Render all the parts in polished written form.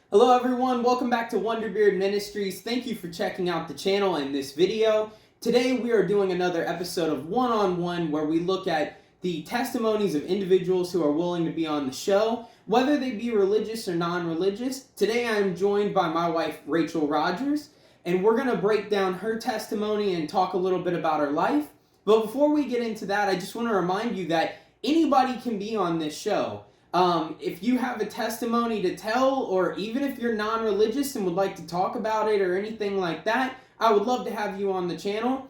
Hello everyone, welcome back to Wonderbeard Ministries. Thank you for checking out the channel and this video. Today we are doing another episode of One-on-One where we look at the testimonies of individuals who are willing to be on the show, whether they be religious or non-religious. Today I am joined by my wife, Racheal Rodgers, and we're going to break down her testimony and talk a little bit about her life. But before we get into that, I just want to remind you that anybody can be on this show. If you have a testimony to tell, or even if you're non-religious and would like to talk about it or anything like that, I would love to have you on the channel.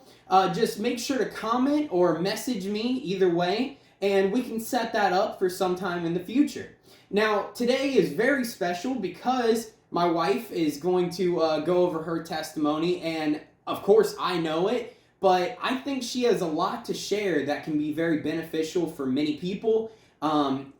Just make sure to comment or message me either way, and we can set that up for sometime in the future. Now, today is very special because my wife is going to go over her testimony, and of course I know it, but I think she has a lot to share that can be very beneficial for many people.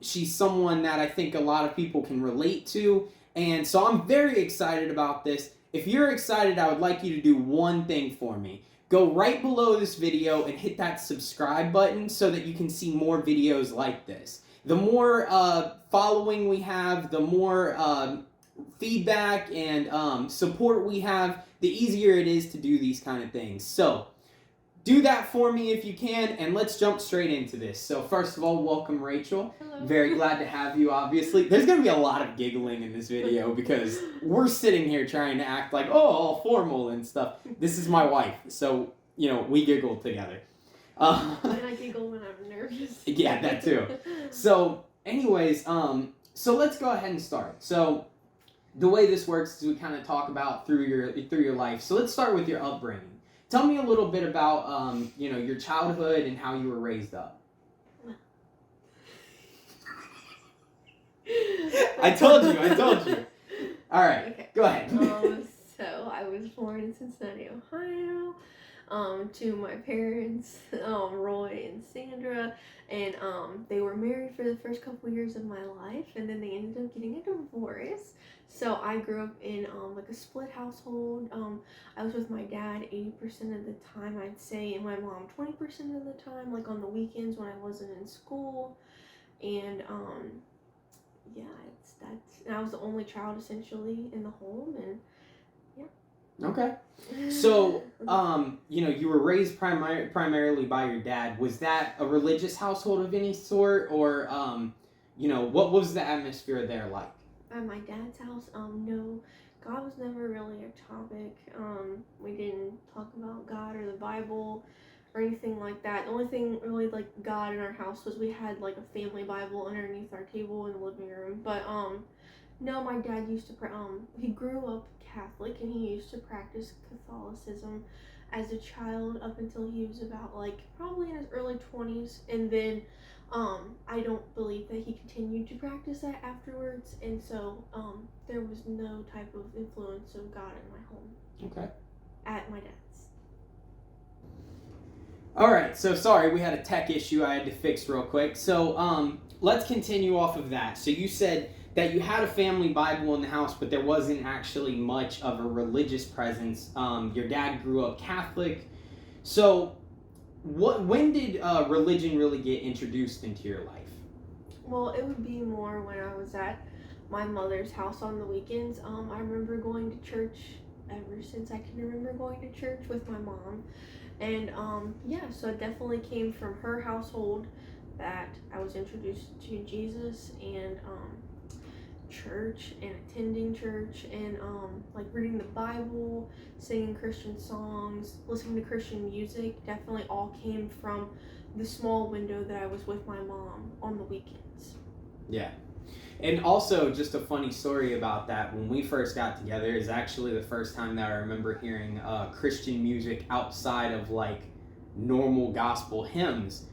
She's someone that I think a lot of people can relate to, and so I'm very excited about this. If you're excited, I would like you to do one thing for me. Go right below this video and hit that subscribe button so that you can see more videos like this. The more following we have, the more feedback and support we have, the easier it is to do these kind of things. So do that for me if you can, and let's jump straight into this. So first of all, welcome, Racheal. Hello. Very glad to have you, obviously. There's going to be a lot of giggling in this video because we're sitting here trying to act like, oh, all formal and stuff. This is my wife, so, we giggle together. And I giggle when I'm nervous. Yeah, that too. So, anyways, so let's go ahead and start. So, the way this works is we kind of talk about through your life. So let's start with your upbringing. Tell me a little bit about, your childhood and how you were raised up. I told you. All right, okay. Go ahead. So I was born in Cincinnati, Ohio, to my parents, Roy and Sandra, and they were married for the first couple years of my life, and then they ended up getting a divorce. So I grew up in like a split household. I was with my dad 80% of the time, I'd say, and my mom 20% of the time, like on the weekends when I wasn't in school. And yeah, and I was the only child essentially in the home, and yeah. Okay. So, you were raised primarily by your dad. Was that a religious household of any sort, or, what was the atmosphere there like? At my dad's house, no, God was never really a topic. We didn't talk about God or the Bible or anything like that. The only thing really like God in our house was we had like a family Bible underneath our table in the living room. But no, my dad used to he grew up Catholic, and he used to practice Catholicism as a child up until he was about like probably in his early 20s, and then I don't believe that he continued to practice that afterwards, and so there was no type of influence of God in my home. Okay. At my dad's. All right, so sorry, we had a tech issue I had to fix real quick. So let's continue off of that. So you said that you had a family Bible in the house, but there wasn't actually much of a religious presence. Your dad grew up Catholic. So when did religion really get introduced into your life? Well, it would be more when I was at my mother's house on the weekends. I remember going to church ever since I can remember going to church with my mom. And yeah, so it definitely came from her household that I was introduced to Jesus and church and attending church and like reading the Bible, singing Christian songs, listening to Christian music. Definitely all came from the small window that I was with my mom on the weekends. Yeah. And also, just a funny story about that, when we first got together is actually the first time that I remember hearing Christian music outside of like normal gospel hymns,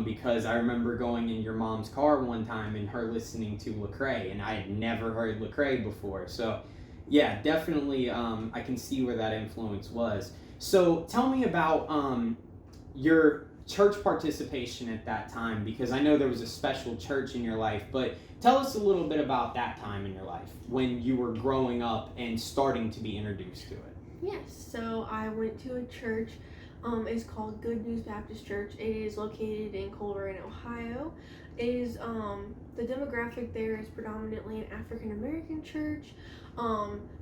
because I remember going in your mom's car one time and her listening to Lecrae, and I had never heard Lecrae before. So yeah, definitely I can see where that influence was. So tell me about your church participation at that time, because I know there was a special church in your life, but tell us a little bit about that time in your life when you were growing up and starting to be introduced to it. Yes, so I went to a church. It's called Good News Baptist Church. It is located in Coleraine, Ohio, is the demographic there is predominantly an African American church.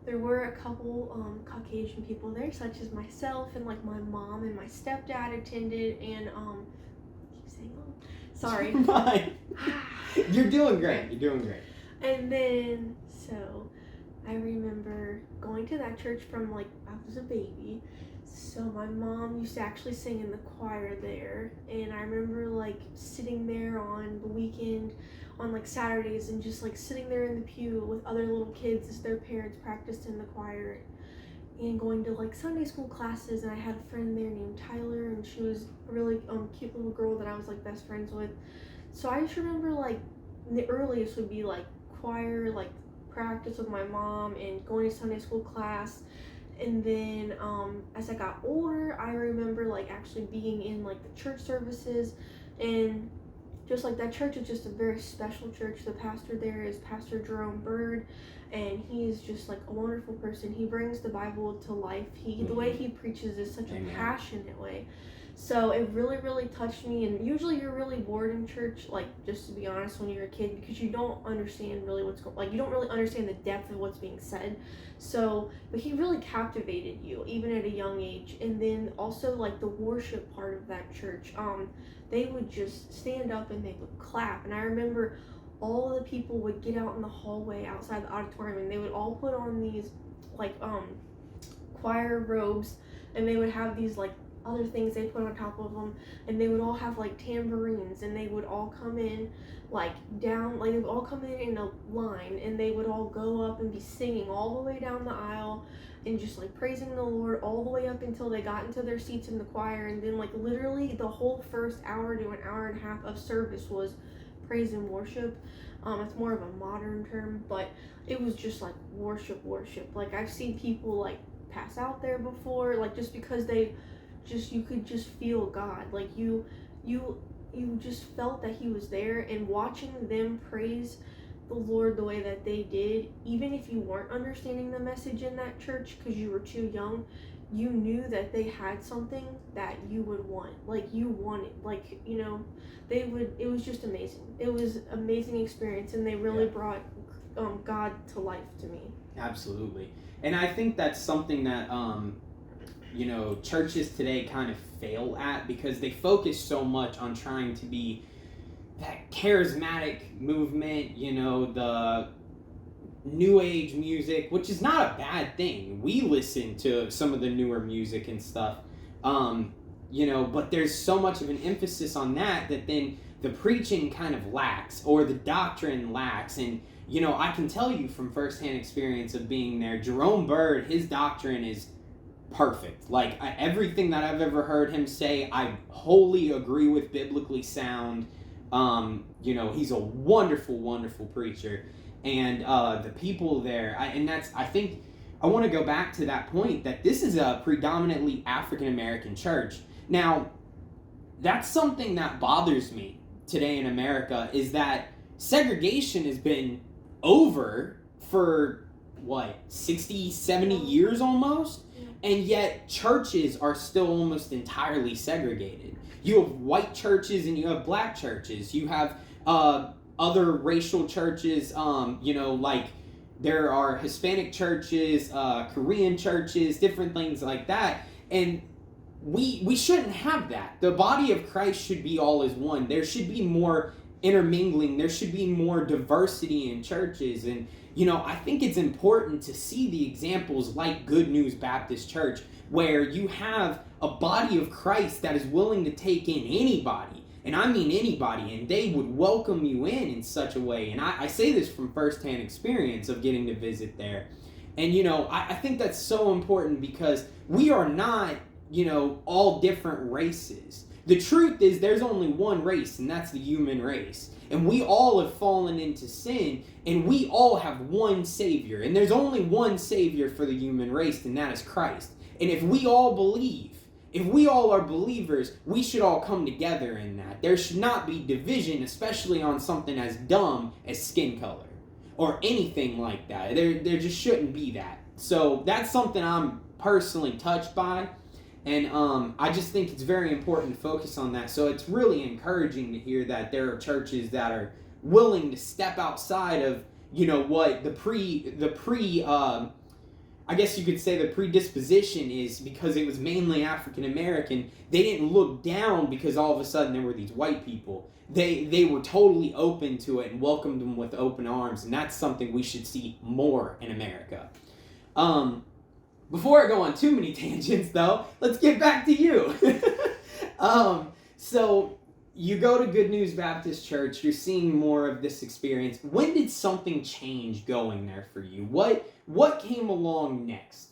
There were a couple Caucasian people there, such as myself and like my mom and my stepdad attended, and keep saying sorry. Fine. You're doing great. You're doing great. And then so I remember going to that church from like I was a baby. So my mom used to actually sing in the choir there, and I remember like sitting there on the weekend on like Saturdays and just like sitting there in the pew with other little kids as their parents practiced in the choir, and going to like Sunday school classes. And I had a friend there named Tyler, and she was a really cute little girl that I was like best friends with. So I just remember like the earliest would be like choir, like practice with my mom and going to Sunday school class. And then as I got older, I remember like actually being in like the church services, and just like that church is just a very special church. The pastor there is Pastor Jerome Bird, and he is just like a wonderful person. He brings the Bible to life. The way he preaches is such a passionate way. So it really, really touched me. And usually you're really bored in church, like just to be honest, when you're a kid, because you don't understand really what's going, like you don't really understand the depth of what's being said. So, but he really captivated you even at a young age. And then also like the worship part of that church, they would just stand up and they would clap. And I remember all the people would get out in the hallway outside the auditorium, and they would all put on these like choir robes, and they would have these like other things they put on top of them, and they would all have like tambourines, and they would all come in like down, like they would all come in a line, and they would all go up and be singing all the way down the aisle and just like praising the Lord all the way up until they got into their seats in the choir. And then like literally the whole first hour to an hour and a half of service was praise and worship. It's more of a modern term, but it was just like worship. Like I've seen people like pass out there before, like just because you could just feel God, like you just felt that he was there. And watching them praise the Lord the way that they did, even if you weren't understanding the message in that church because you were too young, you knew that they had something that you would want, like you wanted, like, you know, it was just amazing. It was amazing experience, and they really brought God to life to me. Absolutely. And I think that's something that you know, churches today kind of fail at, because they focus so much on trying to be that charismatic movement, you know, the new age music, which is not a bad thing. We listen to some of the newer music and stuff, you know, but there's so much of an emphasis on that then the preaching kind of lacks, or the doctrine lacks. And, you know, I can tell you from firsthand experience of being there, Jerome Bird, his doctrine is perfect. Like everything that I've ever heard him say, I wholly agree with, biblically sound. You know, he's a wonderful preacher, and the people there, I think I want to go back to that point that this is a predominantly African American church. Now, that's something that bothers me today in America, is that segregation has been over for what, 60, 70 years almost? And yet churches are still almost entirely segregated. You have white churches and you have black churches. You have other racial churches, you know, like there are Hispanic churches, Korean churches, different things like that. And we shouldn't have that. The body of Christ should be all as one. There should be more intermingling. There should be more diversity in churches. And, you know, I think it's important to see the examples like Good News Baptist Church, where you have a body of Christ that is willing to take in anybody, and I mean anybody, and they would welcome you in such a way. And I say this from firsthand experience of getting to visit there. And, you know, I think that's so important, because we are not, you know, all different races. The truth is there's only one race, and that's the human race. And we all have fallen into sin, and we all have one Savior. And there's only one Savior for the human race, and that is Christ. And if we all believe, if we all are believers, we should all come together in that. There should not be division, especially on something as dumb as skin color or anything like that. There just shouldn't be that. So that's something I'm personally touched by. And I just think it's very important to focus on that. So it's really encouraging to hear that there are churches that are willing to step outside of, what the pre I guess you could say the predisposition is, because it was mainly African American. They didn't look down because all of a sudden there were these white people. They were totally open to it and welcomed them with open arms, and that's something we should see more in America. Before I go on too many tangents, though, let's get back to you. So you go to Good News Baptist Church. You're seeing more of this experience. When did something change going there for you? What came along next?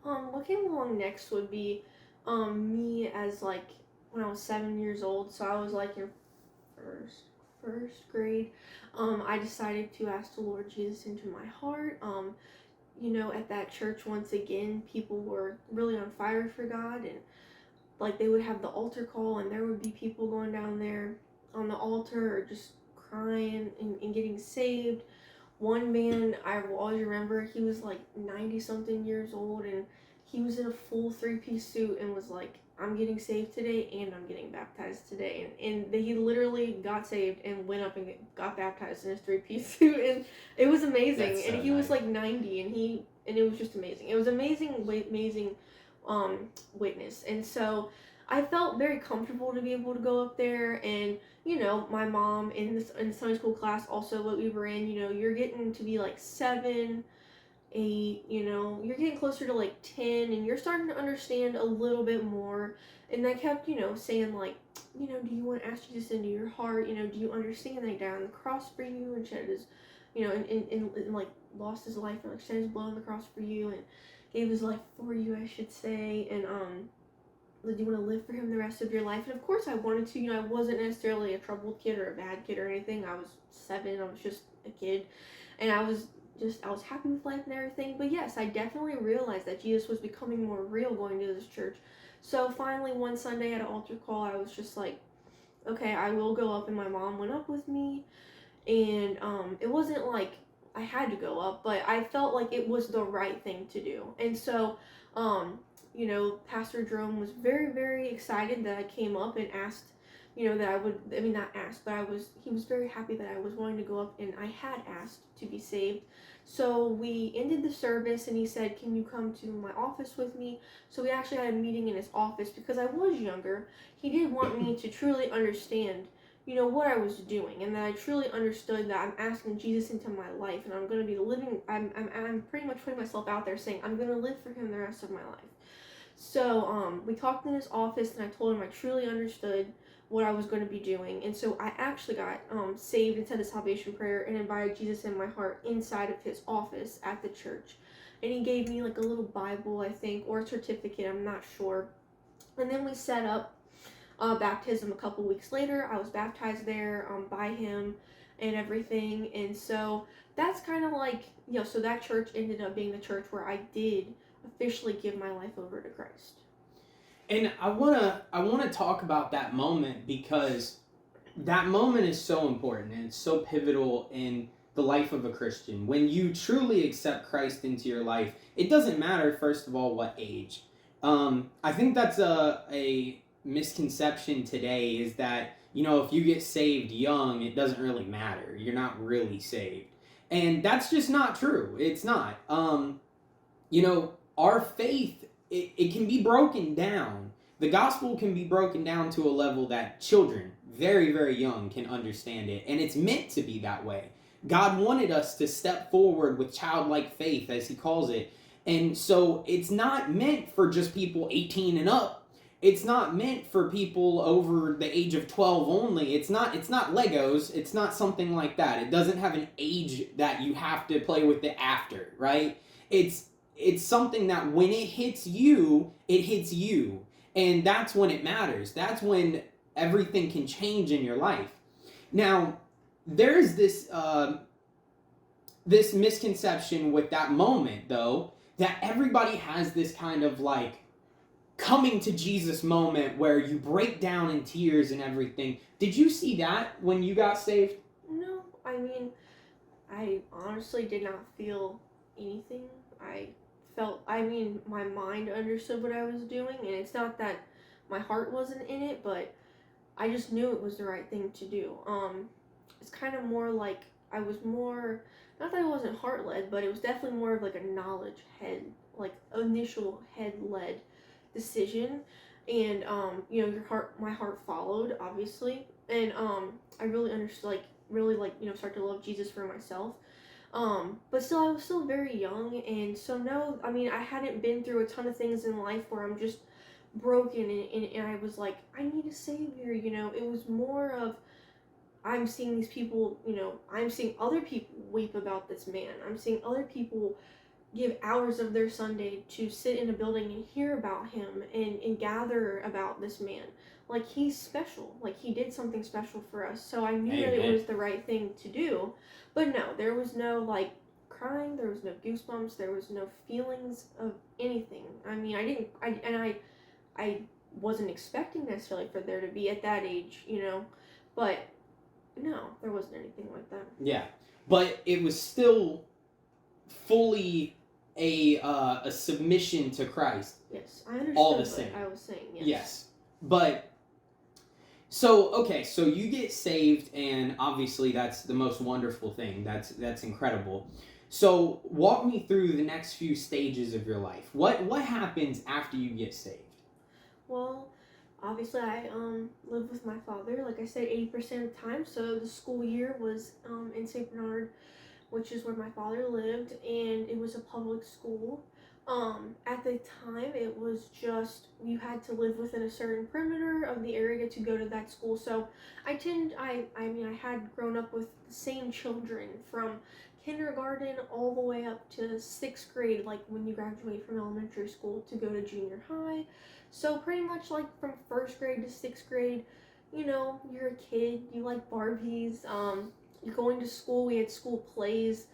What came along next would be me as like when I was 7 years old. So I was like in first grade. I decided to ask the Lord Jesus into my heart. At that church, once again, people were really on fire for God, and like they would have the altar call, and there would be people going down there on the altar or just crying and getting saved. One man, I will always remember, he was like 90 something years old, and he was in a full 3-piece suit and was like, I'm getting saved today and I'm getting baptized today. And he literally got saved and went up and got baptized in his 3-piece suit, and it was amazing. That's so and he nice. was like 90, and it was just amazing. It was amazing witness. And so I felt very comfortable to be able to go up there. And my mom in Sunday school class, also what we were in, you're getting to be like 7, 8, you're getting closer to like 10, and you're starting to understand a little bit more. And they kept, saying like, do you want to ask Jesus into your heart? Do you understand that he died on the cross for you and shed his, and like lost his life and like shed his blood on the cross for you and gave his life for you, I should say. And do you want to live for him the rest of your life? And of course I wanted to. I wasn't necessarily a troubled kid or a bad kid or anything. I was 7. I was just a kid, and I was happy with life and everything. But yes, I definitely realized that Jesus was becoming more real going to this church. So finally one Sunday at an altar call, I was just like, okay, I will go up. And my mom went up with me, and it wasn't like I had to go up, but I felt like it was the right thing to do. And so Pastor Jerome was very, very excited that I came up and asked, that I would, not asked, but he was very happy that I was wanting to go up, and I had asked to be saved. So we ended the service, and he said, can you come to my office with me? So we actually had a meeting in his office, because I was younger. He did want me to truly understand, what I was doing, and that I truly understood that I'm asking Jesus into my life, and I'm going to be living, I'm pretty much putting myself out there saying, I'm going to live for him the rest of my life. So we talked in his office, and I told him I truly understood what I was going to be doing. And so I actually got saved and said the salvation prayer and invited Jesus in my heart inside of his office at the church. And he gave me like a little Bible, I think, or a certificate, I'm not sure. And then we set up baptism a couple weeks later. I was baptized there by him and everything. And so that's kind of like, so that church ended up being the church where I did officially give my life over to Christ. And I wanna talk about that moment, because that moment is so important and it's so pivotal in the life of a Christian. When you truly accept Christ into your life, it doesn't matter, first of all, what age. I think that's a misconception today, is that, if you get saved young, it doesn't really matter. You're not really saved. And that's just not true. It's not. Our faith, it can be broken down. The gospel can be broken down to a level that children, very, very young, can understand it. And it's meant to be that way. God wanted us to step forward with childlike faith, as he calls it. And so it's not meant for just people 18 and up. It's not meant for people over the age of 12 only. It's not Legos. It's not something like that. It doesn't have an age that you have to play with it after, right? It's something that when it hits you, it hits you. And that's when it matters. That's when everything can change in your life. Now, there's this misconception with that moment, though, that everybody has this kind of like coming to Jesus moment where you break down in tears and everything. Did you see that when you got saved? No, I honestly did not feel anything. I felt, my mind understood what I was doing, and it's not that my heart wasn't in it, but I just knew it was the right thing to do. It's kind of more like I was more, not that I wasn't heart led, but it was definitely more of like a knowledge head, like initial head led decision. And my heart followed, obviously, and I really understood, like really like start to love Jesus for myself. But still, I was still very young, and so no, I hadn't been through a ton of things in life where I'm just broken, and I was like, I need a savior. It was more of, I'm seeing these people, I'm seeing other people weep about this man. I'm seeing other people give hours of their Sunday to sit in a building and hear about him, and gather about this man. Like, he's special. Like, he did something special for us. So I knew that it was the right thing to do. But no, there was no, like, crying. There was no goosebumps. There was no feelings of anything. I wasn't expecting necessarily for there to be at that age, but no, there wasn't anything like that. Yeah, but it was still fully a submission to Christ. Yes, I understood all the what same. I was saying. Yes, but so you get saved, and obviously that's the most wonderful thing. That's incredible. So walk me through the next few stages of your life. What happens after you get saved? Well, obviously I lived with my father, like I said, 80% of the time. So the school year was in St. Bernard, which is where my father lived, and it was a public school. At the time, it was just, you had to live within a certain perimeter of the area to go to that school. So I had grown up with the same children from kindergarten all the way up to 6th grade, like when you graduate from elementary school to go to junior high. So pretty much like from 1st grade to 6th grade, you're a kid, you like Barbies, you're going to school, we had school plays,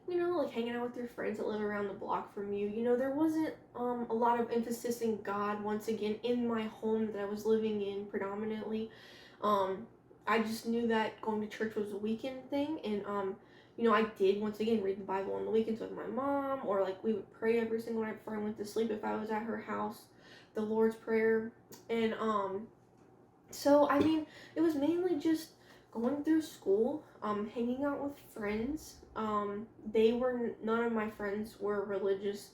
like hanging out with your friends that live around the block from you. There wasn't a lot of emphasis in God, once again, in my home that I was living in predominantly. I just knew that going to church was a weekend thing, and I did, once again, read the Bible on the weekends with my mom, or like we would pray every single night before I went to sleep if I was at her house, the Lord's Prayer. And so it was mainly just going through school, hanging out with friends. None of my friends were religious.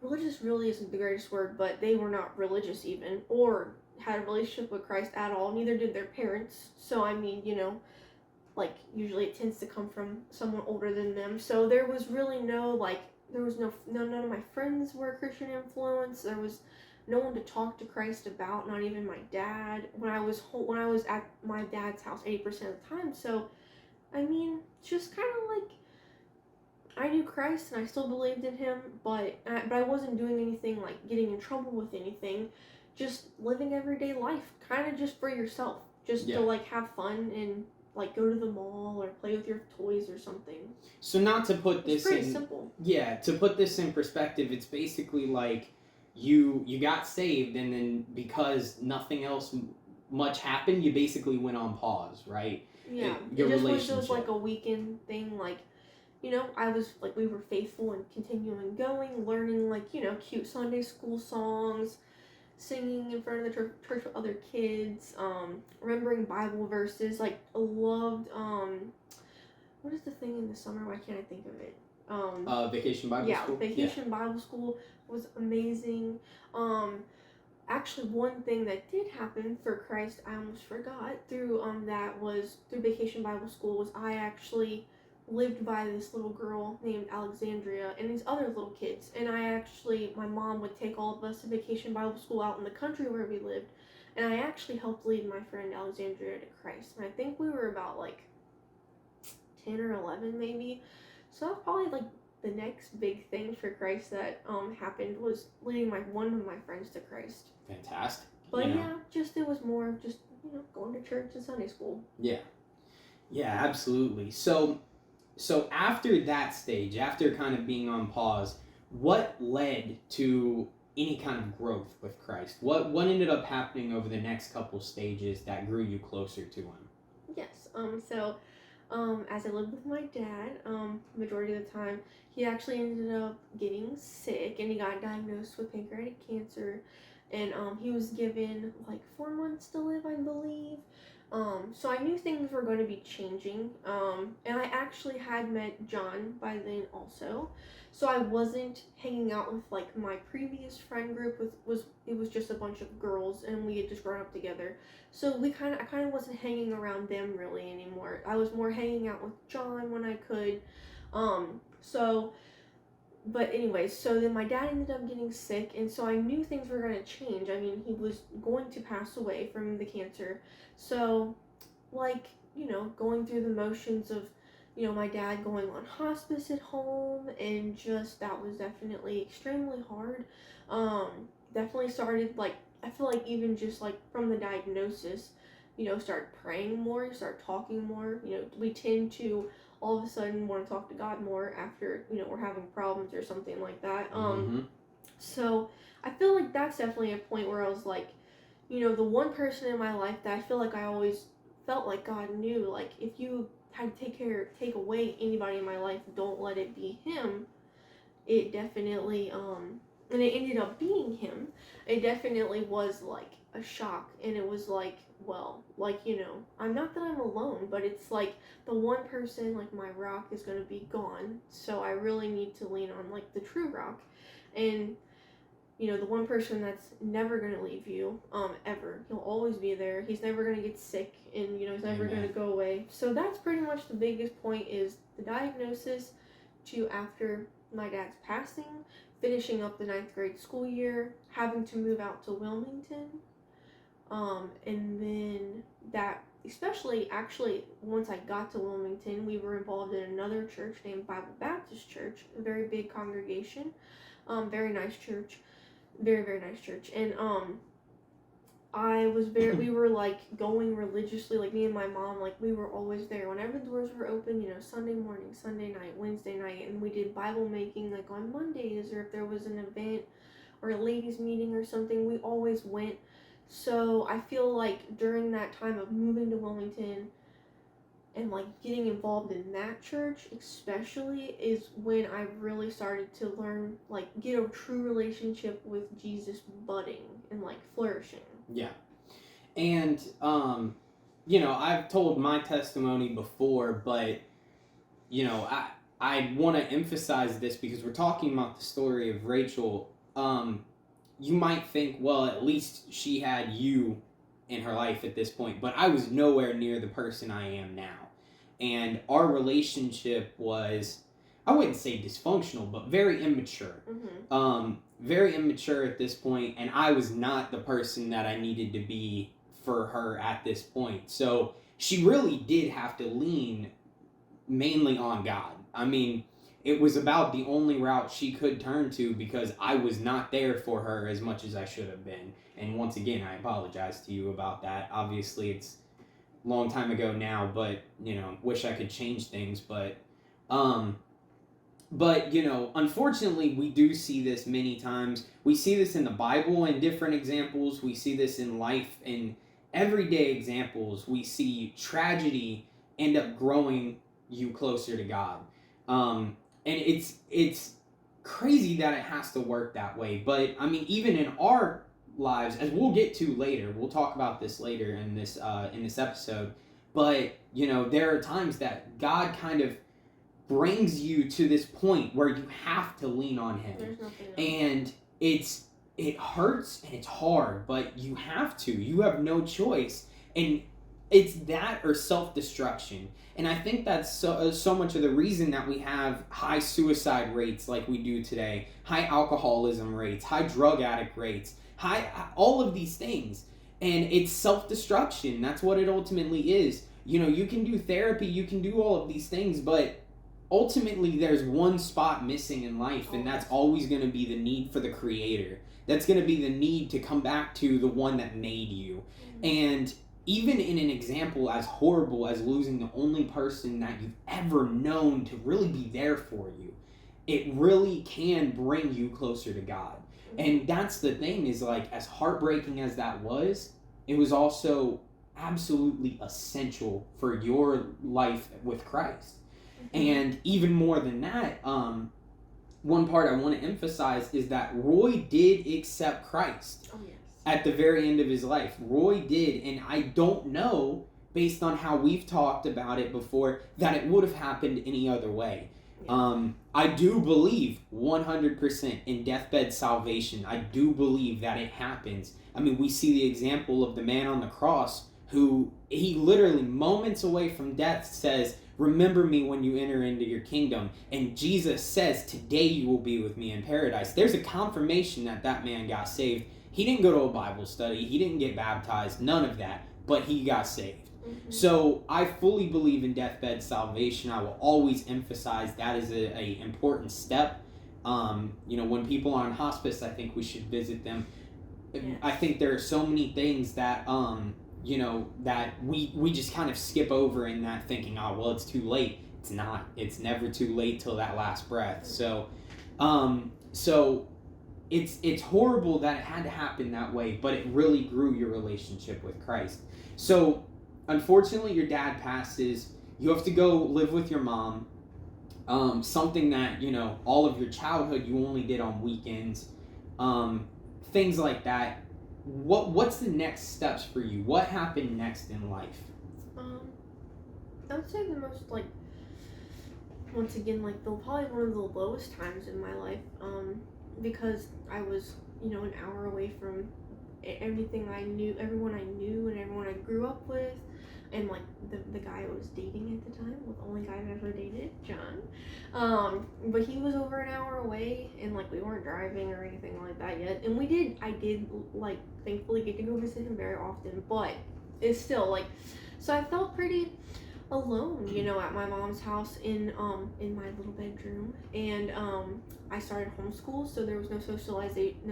Religious really isn't the greatest word, but they were not religious even, or had a relationship with Christ at all. Neither did their parents. So like usually it tends to come from someone older than them. So there was really none of my friends were Christian influence. There was no one to talk to Christ about, not even my dad, when I was at my dad's house 80% of the time. So just kind of like, I knew Christ and I still believed in him, but I wasn't doing anything like getting in trouble with anything, just living everyday life, kind of just for yourself, just to like have fun and like go to the mall or play with your toys or something. So not to put this it's pretty simple. Yeah, to put this in perspective, it's basically like you got saved, and then because nothing else much happened, you basically went on pause, right? Yeah, it was like a weekend thing, like, I was like, we were faithful and continuing going, learning like, cute Sunday school songs, singing in front of the church with other kids, remembering Bible verses, like, loved, what is the thing in the summer, why can't I think of it? Vacation Bible School? Vacation Bible School was amazing. Actually, one thing that did happen for Christ, I almost forgot, through Vacation Bible School, was I actually lived by this little girl named Alexandria and these other little kids, and my mom would take all of us to Vacation Bible School out in the country where we lived, and I actually helped lead my friend Alexandria to Christ, and I think we were about like 10 or 11 maybe. So that was probably like the next big thing for Christ that happened, was leading one of my friends to Christ. Fantastic. But it was more of just going to church and Sunday school. Yeah, absolutely. So after that stage, after kind of being on pause, what led to any kind of growth with Christ? What ended up happening over the next couple stages that grew you closer to him? Yes. So as I lived with my dad, majority of the time, he actually ended up getting sick and he got diagnosed with pancreatic cancer, and he was given like 4 months to live, I believe. So I knew things were going to be changing, and I actually had met John by then also. So I wasn't hanging out with like my previous friend group it was just a bunch of girls and we had just grown up together. So I kind of wasn't hanging around them really anymore. I was more hanging out with John when I could. So but anyways, so then my dad ended up getting sick, and so I knew things were going to change. I mean, he was going to pass away from the cancer. So, like, going through the motions of, my dad going on hospice at home, and just that was definitely extremely hard. Definitely started, like, I feel like even just, like, from the diagnosis, start praying more, start talking more. We tend to all of a sudden want to talk to God more after, we're having problems or something like that. So I feel like that's definitely a point where I was like, the one person in my life that I feel like I always felt like God knew, like, if you had to take away anybody in my life, don't let it be him. It definitely, and it ended up being him. It definitely was like a shock, and it was like, well, like, I'm not that I'm alone, but it's like the one person, like my rock, is going to be gone, so I really need to lean on like the true rock. And the one person that's never going to leave you, ever. He'll always be there. He's never going to get sick, and he's never going to go away. So that's pretty much the biggest point, is the diagnosis to after my dad's passing, finishing up the 9th grade school year, having to move out to Wilmington, and then that, especially actually once I got to Wilmington, we were involved in another church named Bible Baptist Church, a very big congregation, very nice church, very, very nice church, and we were like going religiously, like me and my mom, like we were always there whenever the doors were open, Sunday morning, Sunday night, Wednesday night, and we did Bible making like on Mondays, or if there was an event or a ladies meeting or something, we always went. So I feel like during that time of moving to Wilmington and like getting involved in that church especially is when I really started to learn, like, get a true relationship with Jesus budding and like flourishing. Yeah. And I've told my testimony before, but I want to emphasize this because we're talking about the story of Racheal. You might think, well, at least she had you in her life at this point, but I was nowhere near the person I am now. And our relationship was, I wouldn't say dysfunctional, but very immature. Mm-hmm. Very immature at this point, and I was not the person that I needed to be for her at this point. So she really did have to lean mainly on God. I mean, it was about the only route she could turn to because I was not there for her as much as I should have been. And once again, I apologize to you about that. Obviously, it's a long time ago now, but, wish I could change things. But unfortunately, we do see this many times. We see this in the Bible in different examples. We see this in life in everyday examples. We see tragedy end up growing you closer to God. And it's crazy that it has to work that way. But, I mean, even in our lives, as we'll get to later, we'll talk about this later in this episode, but, there are times that God kind of brings you to this point where you have to lean on him. There's nothing else. And it hurts and it's hard, but you have to. You have no choice. And it's that or self-destruction. And I think that's so much of the reason that we have high suicide rates like we do today, high alcoholism rates, high drug addict rates, high all of these things. And it's self-destruction. That's what it ultimately is. You can do therapy, you can do all of these things, but ultimately there's one spot missing in life, and that's always going to be the need for the Creator. That's going to be the need to come back to the one that made you. Mm-hmm. And even in an example as horrible as losing the only person that you've ever known to really be there for you, it really can bring you closer to God. And that's the thing, is like, as heartbreaking as that was, it was also absolutely essential for your life with Christ. And even more than that, one part I want to emphasize is that Roy did accept Christ at the very end of his life. Roy did, and I don't know, based on how we've talked about it before, that it would have happened any other way. I do believe 100% in deathbed salvation. I do believe that it happens. I mean, we see the example of the man on the cross who, he literally moments away from death says, remember me when you enter into your kingdom. And Jesus says, today you will be with me in paradise. There's a confirmation that that man got saved. He didn't go to a Bible study. He didn't get baptized. None of that. But he got saved. So I fully believe in deathbed salvation. I will always emphasize that is a important step. When people are on hospice, I think we should visit them. Yes. I think there are so many things that that we just kind of skip over in that thinking, oh well, it's too late. It's not. It's never too late till that last breath. So it's horrible that it had to happen that way, but it really grew your relationship with Christ. So unfortunately, your dad passes. You have to go live with your mom. Something that, all of your childhood you only did on weekends. Things like that. What's the next steps for you? What happened next in life? I would say the most, once again, probably one of the lowest times in my life, because I was, an hour away from everything I knew, everyone I knew, and everyone I grew up with, and the guy I was dating at the time, the only guy I've ever dated, John. But he was over an hour away, and we weren't driving or anything like that yet. And I did thankfully get to go visit him very often, but it's still so I felt pretty alone, at my mom's house in my little bedroom, and I started homeschool, so there was no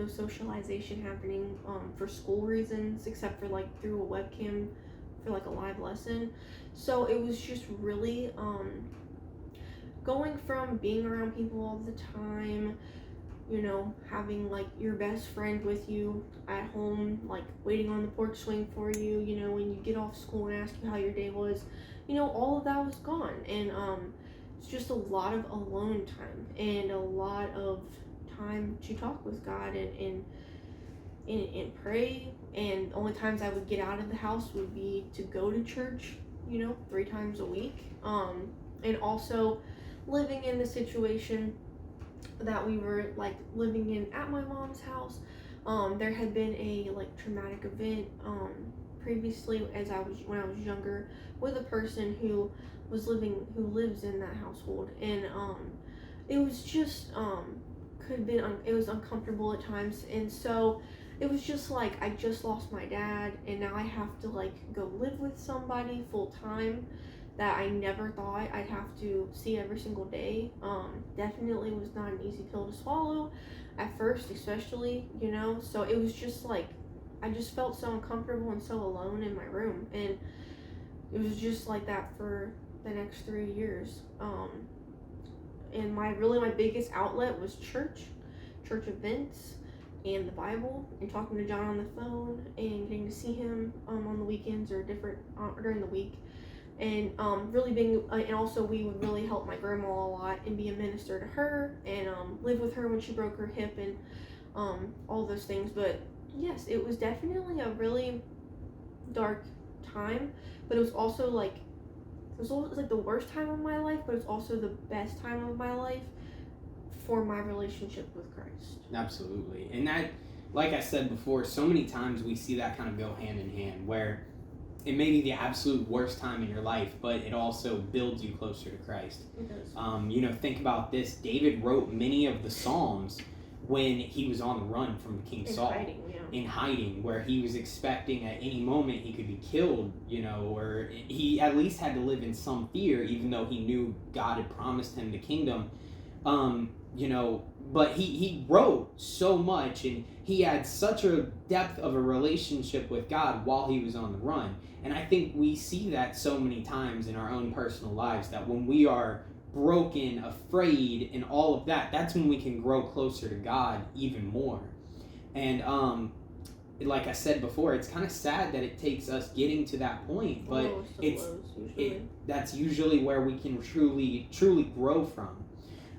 socialization happening for school reasons, except for through a webcam for a live lesson. So it was just really going from being around people all the time, having your best friend with you at home, waiting on the porch swing for you, when you get off school and ask you how your day was, all of that was gone. And it's just a lot of alone time and a lot of time to talk with God and pray. And the only times I would get out of the house would be to go to church, 3 times a week. And also living in the situation that we were living in at my mom's house. There had been a traumatic event previously when I was younger with a person who lives in that household, and it was just it was uncomfortable at times. And so it was just I just lost my dad, and now I have to go live with somebody full time that I never thought I'd have to see every single day. Definitely was not an easy pill to swallow at first, especially, so it was just I just felt so uncomfortable and so alone in my room, and it was just like that for the next 3 years. And my biggest outlet was church events, and the Bible, and talking to John on the phone, and getting to see him on the weekends or during the week, and really being and also we would really help my grandma a lot and be a minister to her, and live with her when she broke her hip, and all those things. But yes, it was definitely a really dark time, but it was also the worst time of my life, but it's also the best time of my life for my relationship with Christ. Absolutely. And that, like I said before, so many times we see that kind of go hand in hand, where it may be the absolute worst time in your life, but it also builds you closer to Christ. It does. Think about this. David wrote many of the Psalms when he was on the run from King Saul. In hiding, where he was expecting at any moment he could be killed, or he at least had to live in some fear, even though he knew God had promised him the kingdom. But he wrote so much, and he had such a depth of a relationship with God while he was on the run. And I think we see that so many times in our own personal lives, that when we are broken, afraid, and all of that, that's when we can grow closer to God even more. And like I said before, it's kind of sad that it takes us getting to that point, but that's usually where we can truly grow from.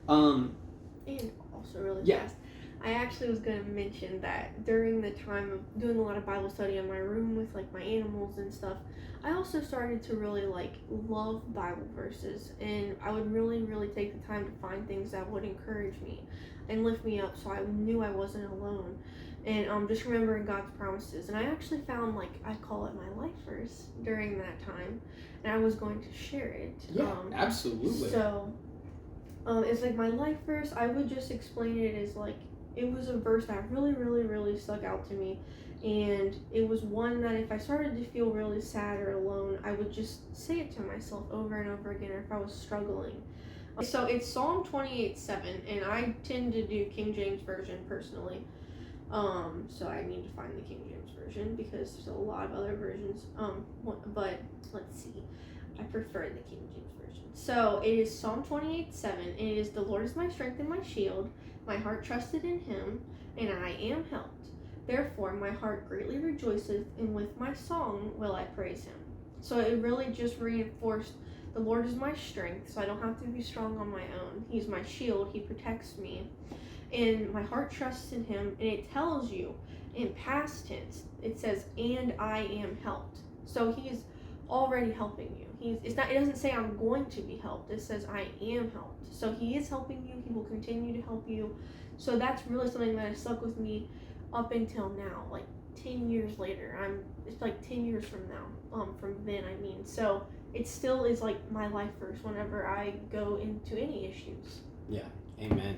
And also really fast, I actually was going to mention that during the time of doing a lot of Bible study in my room with like my animals and stuff, I also started to really like love Bible verses, and I would really take the time to find things that would encourage me and lift me up, so I knew I wasn't alone. And just remembering God's promises. And I actually found, like, I call it my life verse during that time, and I was going to share it. Yeah, absolutely. So it's like my life verse. I would just explain it as like, it was a verse that really stuck out to me, and it was one that if I started to feel really sad or alone, I would just say it to myself over and over again, or if I was struggling. So it's Psalm 28:7, and I tend to do King James Version personally. So I need to find the King James Version because there's a lot of other versions. But let's see. I prefer the King James Version. So it is Psalm 28:7, and it is, "The Lord is my strength and my shield. My heart trusted in him, and I am helped. Therefore my heart greatly rejoiceth, and with my song will I praise him." So it really just reinforced the Lord is my strength, so I don't have to be strong on my own. He's my shield. He protects me. And my heart trusts in him, and it tells you in past tense, it says, "and I am helped." So he's already helping you. It doesn't say I'm going to be helped. It says I am helped. So he is helping you. He will continue to help you. So that's really something that has stuck with me up until now, like 10 years later. It's like 10 years from now, from then, I mean. So it still is like my life verse whenever I go into any issues. Yeah, amen.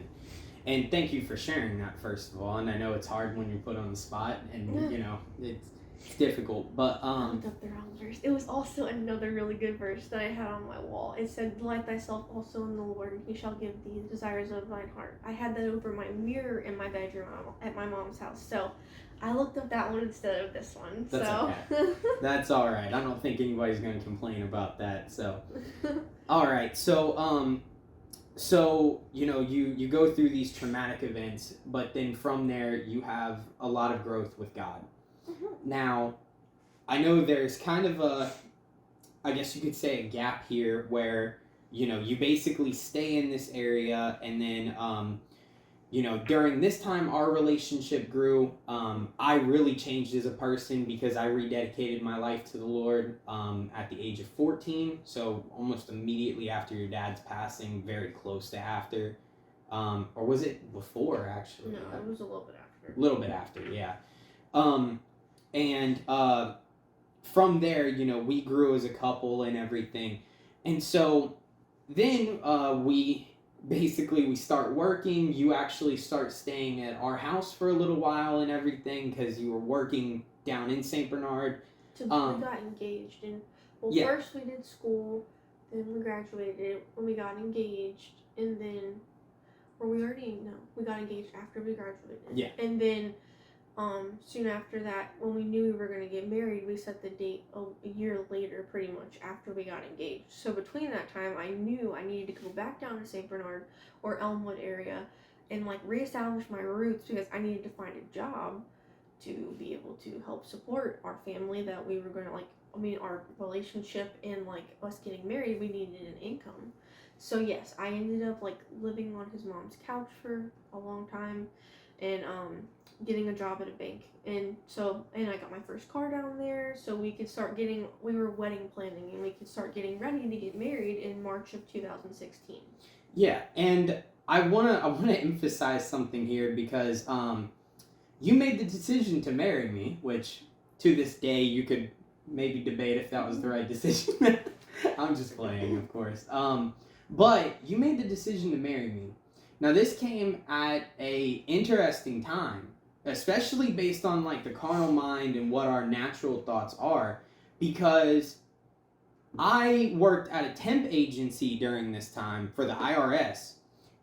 And thank you for sharing that, first of all. And I know it's hard when you're put on the spot, and you know it's difficult. But I looked up the wrong verse. It was also another really good verse that I had on my wall. It said, "Delight thyself also in the Lord, and he shall give thee the desires of thine heart." I had that over my mirror in my bedroom at my mom's house. So I looked up that one instead of this one. That's okay. That's all right. I don't think anybody's going to complain about that. So, all right. So you know, you go through these traumatic events, but then from there you have a lot of growth with God. Mm-hmm. Now, I know there's kind of I guess you could say a gap here where, you know, you basically stay in this area, and then you know, during this time our relationship grew. I really changed as a person because I rededicated my life to the Lord at the age of 14, so almost immediately after your dad's passing, very close to after. Or was it before, actually? No, it was a little bit after. A little bit after, yeah. And from there, you know, we grew as a couple and everything. And so then we start working. You actually start staying at our house for a little while and everything because you were working down in St. Bernard. We got engaged, and first we did school, then we graduated, when we got engaged, and then we got engaged after we graduated. Yeah. And then soon after that, when we knew we were going to get married, we set the date a year later, pretty much, after we got engaged. So between that time, I knew I needed to go back down to St. Bernard or Elmwood area and like reestablish my roots, because I needed to find a job to be able to help support our family that we were going to, our relationship, and like us getting married, we needed an income. So yes, I ended up like living on his mom's couch for a long time, and getting a job at a bank, and I got my first car down there, so we were wedding planning, and we could start getting ready to get married in March of 2016. Yeah, and I wanna emphasize something here, because you made the decision to marry me, which to this day you could maybe debate if that was the right decision. I'm just playing, of course. But you made the decision to marry me. Now this came at a interesting time, especially based on like the carnal mind and what our natural thoughts are, because I worked at a temp agency during this time for the IRS,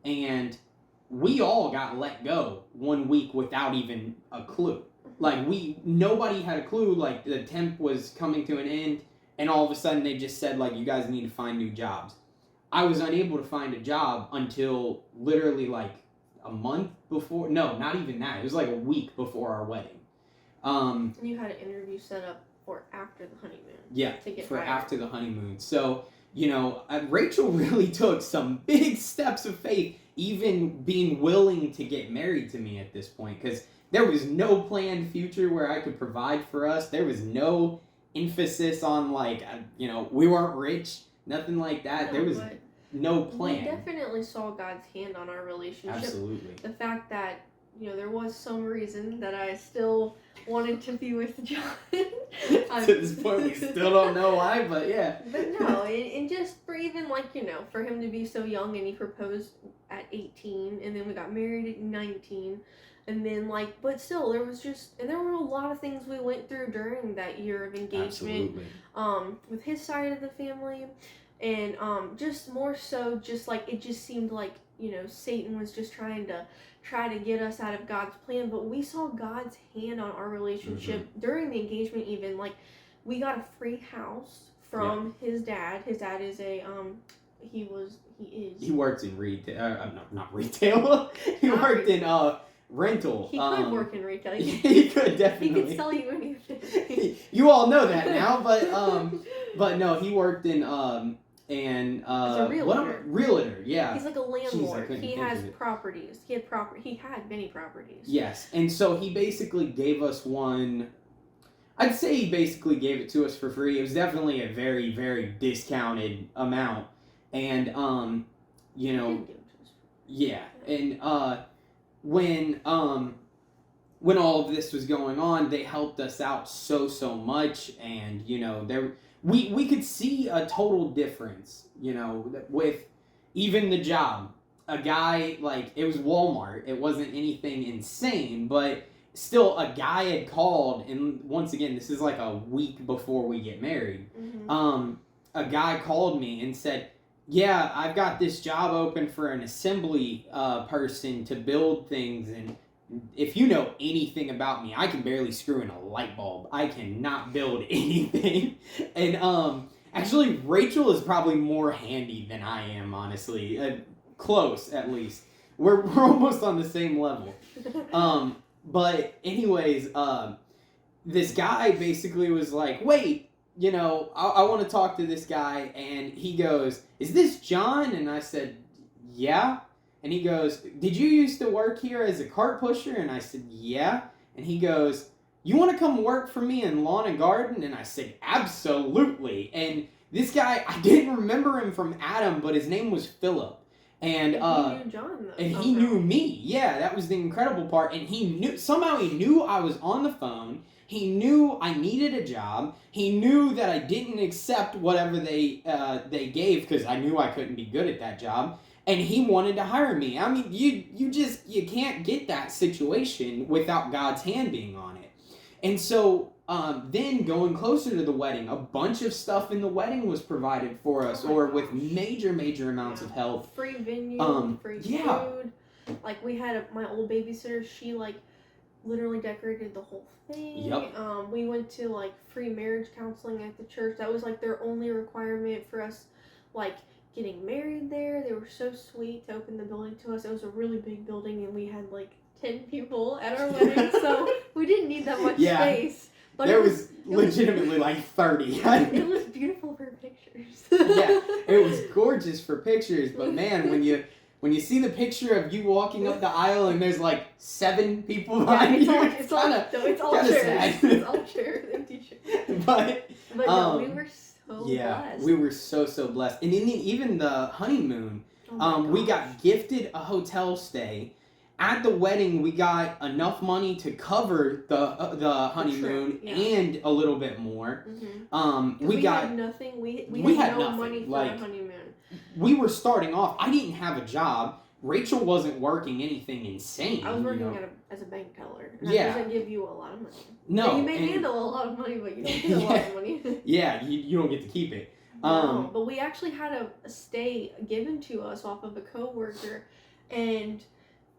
and we all got let go 1 week without even a clue. Like nobody had a clue, like the temp was coming to an end, and all of a sudden they just said like, you guys need to find new jobs. I was unable to find a job until literally like a month before, no, not even that. It was like a week before our wedding. Um, And you had an interview set up for after the honeymoon. yeah, To get for hired. after the honeymoon. So, you know, Racheal really took some big steps of faith, even being willing to get married to me at this point, because there was no planned future where I could provide for us. There was no emphasis on, like, you know, we weren't rich, nothing like that. No, there was but no plan. We definitely saw God's hand on our relationship. Absolutely. The fact that, you know, there was some reason that I still wanted to be with John. To this point, we still don't know why, but yeah. But no, and just for even, like, you know, for him to be so young, and he proposed at 18, and then we got married at 19, and then, like, but still, there was just, and there were a lot of things we went through during that year of engagement. Absolutely. With his side of the family, and just more so, just like, it just seemed like, you know, Satan was just trying to get us out of God's plan, but we saw God's hand on our relationship during the engagement. Even, like, we got a free house from his dad. His dad is a he works in retail. Not retail. He worked in rental. He could work in retail. He could definitely. He could sell you anything. You all know that now, but no, he worked in as a realtor. Realtor, yeah. He's like a landlord. Jeez, he has properties. He had many properties. Yes, and so he basically gave us one. I'd say he basically gave it to us for free. It was definitely a very, very discounted amount, and you know, yeah, and when all of this was going on, they helped us out so much, and you know, we could see a total difference, you know, with even the job. A guy, like, it was Walmart. It wasn't anything insane, but still, a guy had called, and once again, this is like a week before we get married. A guy called me and said, yeah, I've got this job open for an assembly person to build things, and if you know anything about me, I can barely screw in a light bulb. I cannot build anything. And actually, Racheal is probably more handy than I am, honestly. Close, at least. We're almost on the same level. But anyways, this guy basically was like, wait, you know, I want to talk to this guy. And he goes, is this John? And I said, yeah. And he goes, did you used to work here as a cart pusher? And I said, yeah. And he goes, you want to come work for me in lawn and garden? And I said, absolutely. And this guy, I didn't remember him from Adam, but his name was Philip. And he knew John, though. And he knew me. Yeah, that was the incredible part. And he knew I was on the phone. He knew I needed a job. He knew that I didn't accept whatever they gave, because I knew I couldn't be good at that job. And he wanted to hire me. I mean, you can't get that situation without God's hand being on it. And so then going closer to the wedding, a bunch of stuff in the wedding was provided for us, with major amounts of help. Free venue, free food. Like, we had my old babysitter, she, like, literally decorated the whole thing. Yep. We went to, like, free marriage counseling at the church. That was, like, their only requirement for us, like, getting married there. They were so sweet to open the building to us. It was a really big building, and we had, like, 10 people at our wedding, so we didn't need that much space. But there was legitimately like 30. It was beautiful for pictures. Yeah, it was gorgeous for pictures, but man, when you see the picture of you walking up the aisle and there's like 7 people behind you, it's all chairs. Sad. It's all chairs, empty chairs. But no, we were so blessed. We were so blessed. And even the honeymoon, we got gifted a hotel stay. At the wedding, we got enough money to cover the honeymoon and a little bit more. We had nothing. We had no money for a honeymoon. We were starting off. I didn't have a job. Racheal wasn't working anything insane. I was working as a bank teller. And that doesn't give you a lot of money. No. You may handle a lot of money, but you don't get a lot of money. Yeah, you don't get to keep it. No, but we actually had a stay given to us off of a coworker, and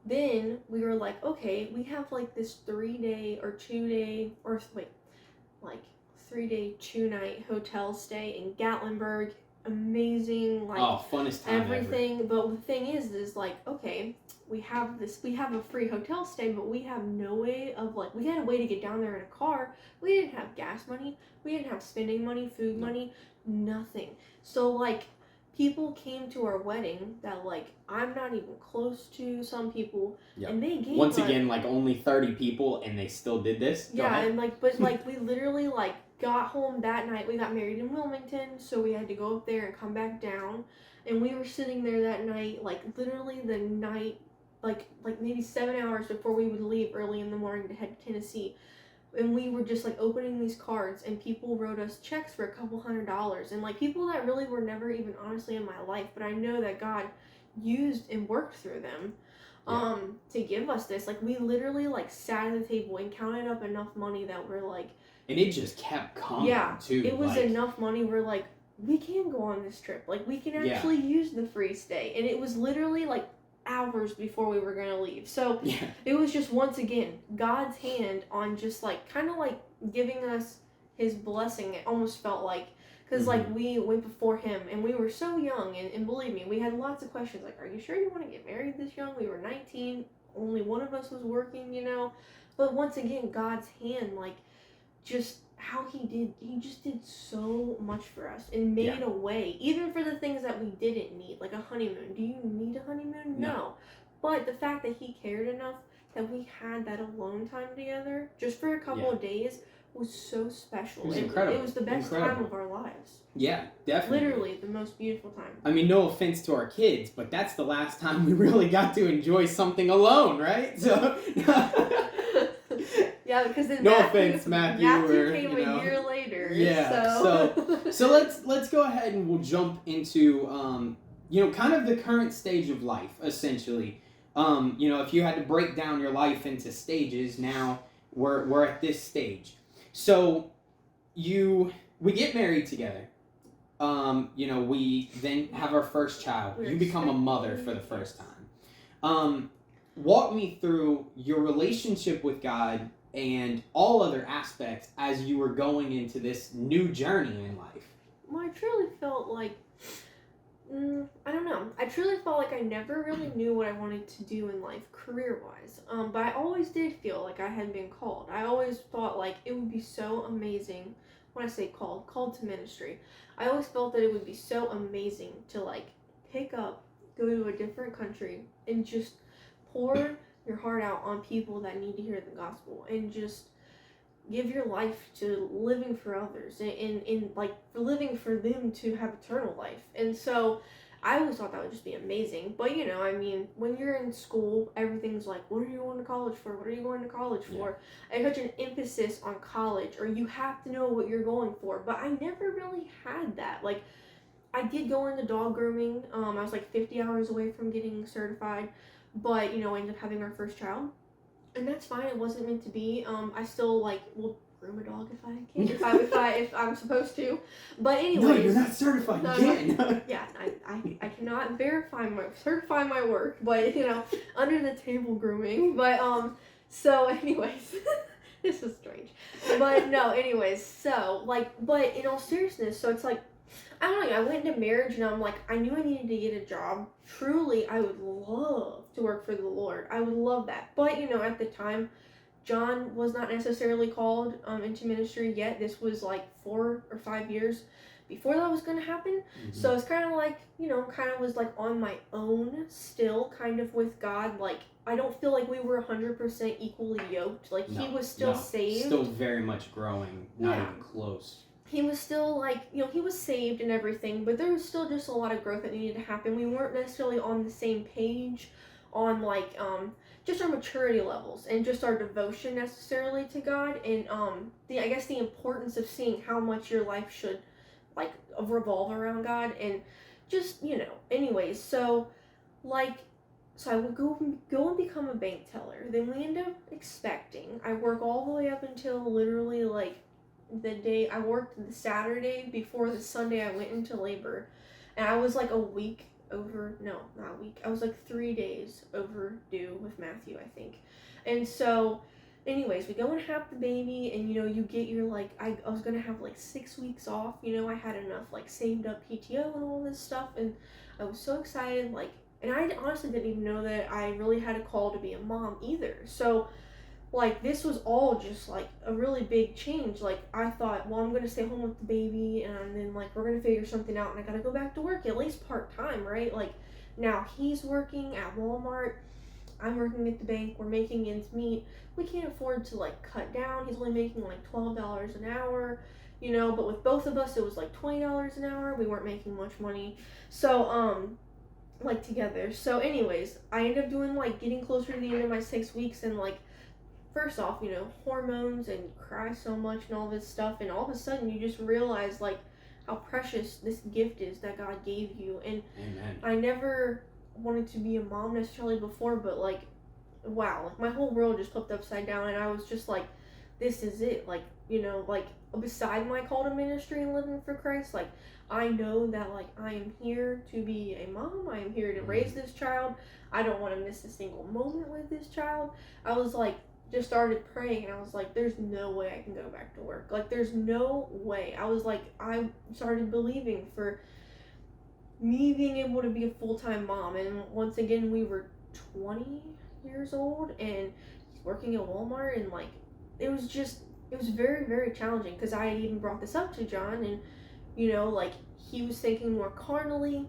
then we were like, okay, we have like this 3-day or 2-day, or wait, like 3-day, 2-night hotel stay in Gatlinburg. Amazing, like, funnest time everything. ever. But the thing is like, okay, we have a free hotel stay, but we have no way of like, we had a way to get down there in a car. We didn't have gas money, we didn't have spending money, food money, nothing. So like, people came to our wedding that like I'm not even close to, some people, and they gave once again like only 30 people, and they still did this. Yeah, and like, but like we literally like got home that night. We got married in Wilmington, so we had to go up there and come back down, and we were sitting there that night, like literally the night, like maybe 7 hours before we would leave early in the morning to head to Tennessee. And we were just like opening these cards, and people wrote us checks for $200, and like people that really were never even honestly in my life, but I know that God used and worked through them to give us this. Like we literally like sat at the table and counted up enough money that we're like, and it just kept coming. Too. It was like, enough money. We're like, we can go on this trip. Like we can actually use the free stay, and it was literally like hours before we were going to leave. So it was just, once again, God's hand on just like kind of like giving us his blessing. It almost felt like, because like we went before him and we were so young, and believe me, we had lots of questions like, are you sure you want to get married this young? We were 19, only one of us was working, you know. But once again, God's hand, like just how he just did so much for us and made a way, even for the things that we didn't need, like a honeymoon. Do you need a honeymoon? No. But the fact that he cared enough that we had that alone time together just for a couple of days was so special. It was incredible. It was the best time of our lives. Yeah, definitely. Literally the most beautiful time. I mean, no offense to our kids, but that's the last time we really got to enjoy something alone, right? So yeah, because then Matthew came a year later. Yeah. So let's go ahead and we'll jump into kind of the current stage of life, essentially. If you had to break down your life into stages, now we're at this stage. So we get married together. We then have our first child. You become a mother for the first time. Walk me through your relationship with God and all other aspects as you were going into this new journey in life. Well, I truly felt like, I don't know. I truly felt like I never really knew what I wanted to do in life career-wise. But I always did feel like I had been called. I always thought like it would be so amazing. When I say called to ministry, I always felt that it would be so amazing to like pick up, go to a different country, and just pour your heart out on people that need to hear the gospel, and just give your life to living for others, and like for living for them to have eternal life. And so I always thought that would just be amazing. But I mean, when you're in school, everything's like, what are you going to college for? What are you going to college for? And such an emphasis on college, or you have to know what you're going for. But I never really had that. Like, I did go into dog grooming. I was like 50 hours away from getting certified, but I ended up having our first child, and that's fine. It wasn't meant to be. I still will groom a dog if I can, if I'm supposed to. But anyways, no, you're not certified. You can't. Yeah, I cannot certify my work, but under the table grooming. But so anyways, this is strange. But no, anyways, so but in all seriousness, so it's like, I don't know, I went into marriage and I'm like, I knew I needed to get a job. Truly, I would love to work for the Lord. I would love that. But, at the time, John was not necessarily called into ministry yet. This was like 4 or 5 years before that was going to happen. Mm-hmm. So it's kind of like, kind of was like on my own still, kind of with God. Like, I don't feel like we were 100% equally yoked. Like, he was still saved. Still very much growing, not even close. He was still he was saved and everything, but there was still just a lot of growth that needed to happen. We weren't necessarily on the same page on just our maturity levels and just our devotion necessarily to God, and the importance of seeing how much your life should revolve around God, and just anyways, so I would go and become a bank teller. Then we end up expecting. I work all the way up until literally the day I worked the Saturday before the Sunday I went into labor, and I was like I was like 3 days overdue with Matthew, I think. And so anyways, we go and have the baby, and you get your I was gonna have 6 weeks off. I had enough saved up PTO and all this stuff, and I was so excited. And I honestly didn't even know that I really had a call to be a mom either. So, like, this was all just, like, a really big change. Like, I thought, well, I'm going to stay home with the baby, and then, like, we're going to figure something out, and I got to go back to work, at least part-time, right? Like, now he's working at Walmart. I'm working at the bank. We're making ends meet. We can't afford to, like, cut down. He's only making, like, $12 an hour, you know, but with both of us, it was, like, $20 an hour. We weren't making much money. So, like, together. So, anyways, I ended up doing, like, getting closer to the end of my 6 weeks, and, like, first off, you know, hormones, and you cry so much and all this stuff, and all of a sudden you just realize, like, how precious this gift is that God gave you. And Amen. I never wanted to be a mom necessarily before, but, like, wow, like, my whole world just flipped upside down, and I was just like, this is it. Like, you know, like, beside my call to ministry and living for Christ, like, I know that, like, I am here to be a mom. I am here to raise this child. I don't want to miss a single moment with this child. I was like, just started praying, and I was like, there's no way I can go back to work. Like, there's no way. I was like, I started believing for me being able to be a full-time mom. And once again, we were 20 years old, and he's working at Walmart, and, like, it was very, very challenging, because I had even brought this up to John, and, you know, like, he was thinking more carnally,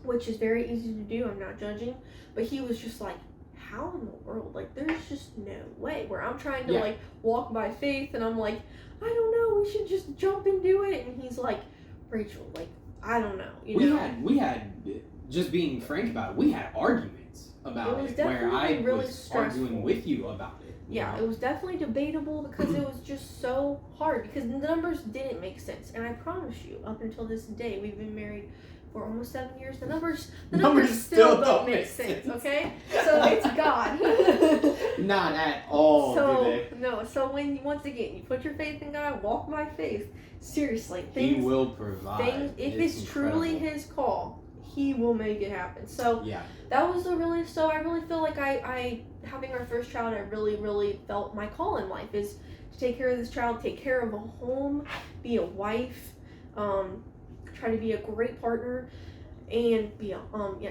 which is very easy to do. I'm not judging, but he was just like, how in the world? Like, there's just no way. Where I'm trying to, like, walk by faith, and I'm like, I don't know, we should just jump and do it. And he's like, Rachel, like, I don't know. We had, just being frank about it, we had arguments about it where I really was stressful. arguing with you about it. Yeah, it was definitely debatable, because it was just so hard, because the numbers didn't make sense. And I promise you, up until this day, we've been married for almost 7 years. The numbers still don't make sense, okay? So it's God. Not at all, do they? No, so when, once again, you put your faith in God, walk by faith, seriously, He will provide. If it's truly His call, He will make it happen. So that was I really feel like I having our first child, I really, really felt my call in life is to take care of this child, take care of a home, be a wife, try to be a great partner, and be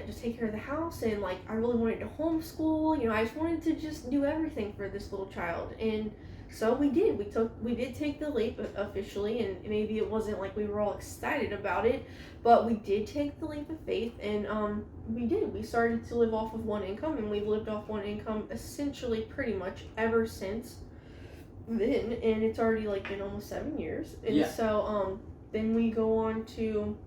just take care of the house. And, like, I really wanted to homeschool. You know, I just wanted to just do everything for this little child. And so we did. We did take the leap officially, and maybe it wasn't like we were all excited about it, but we did take the leap of faith, and we did. We started to live off of one income, and we've lived off one income essentially pretty much ever since then, and it's already, like, been almost 7 years. And so then we go on to,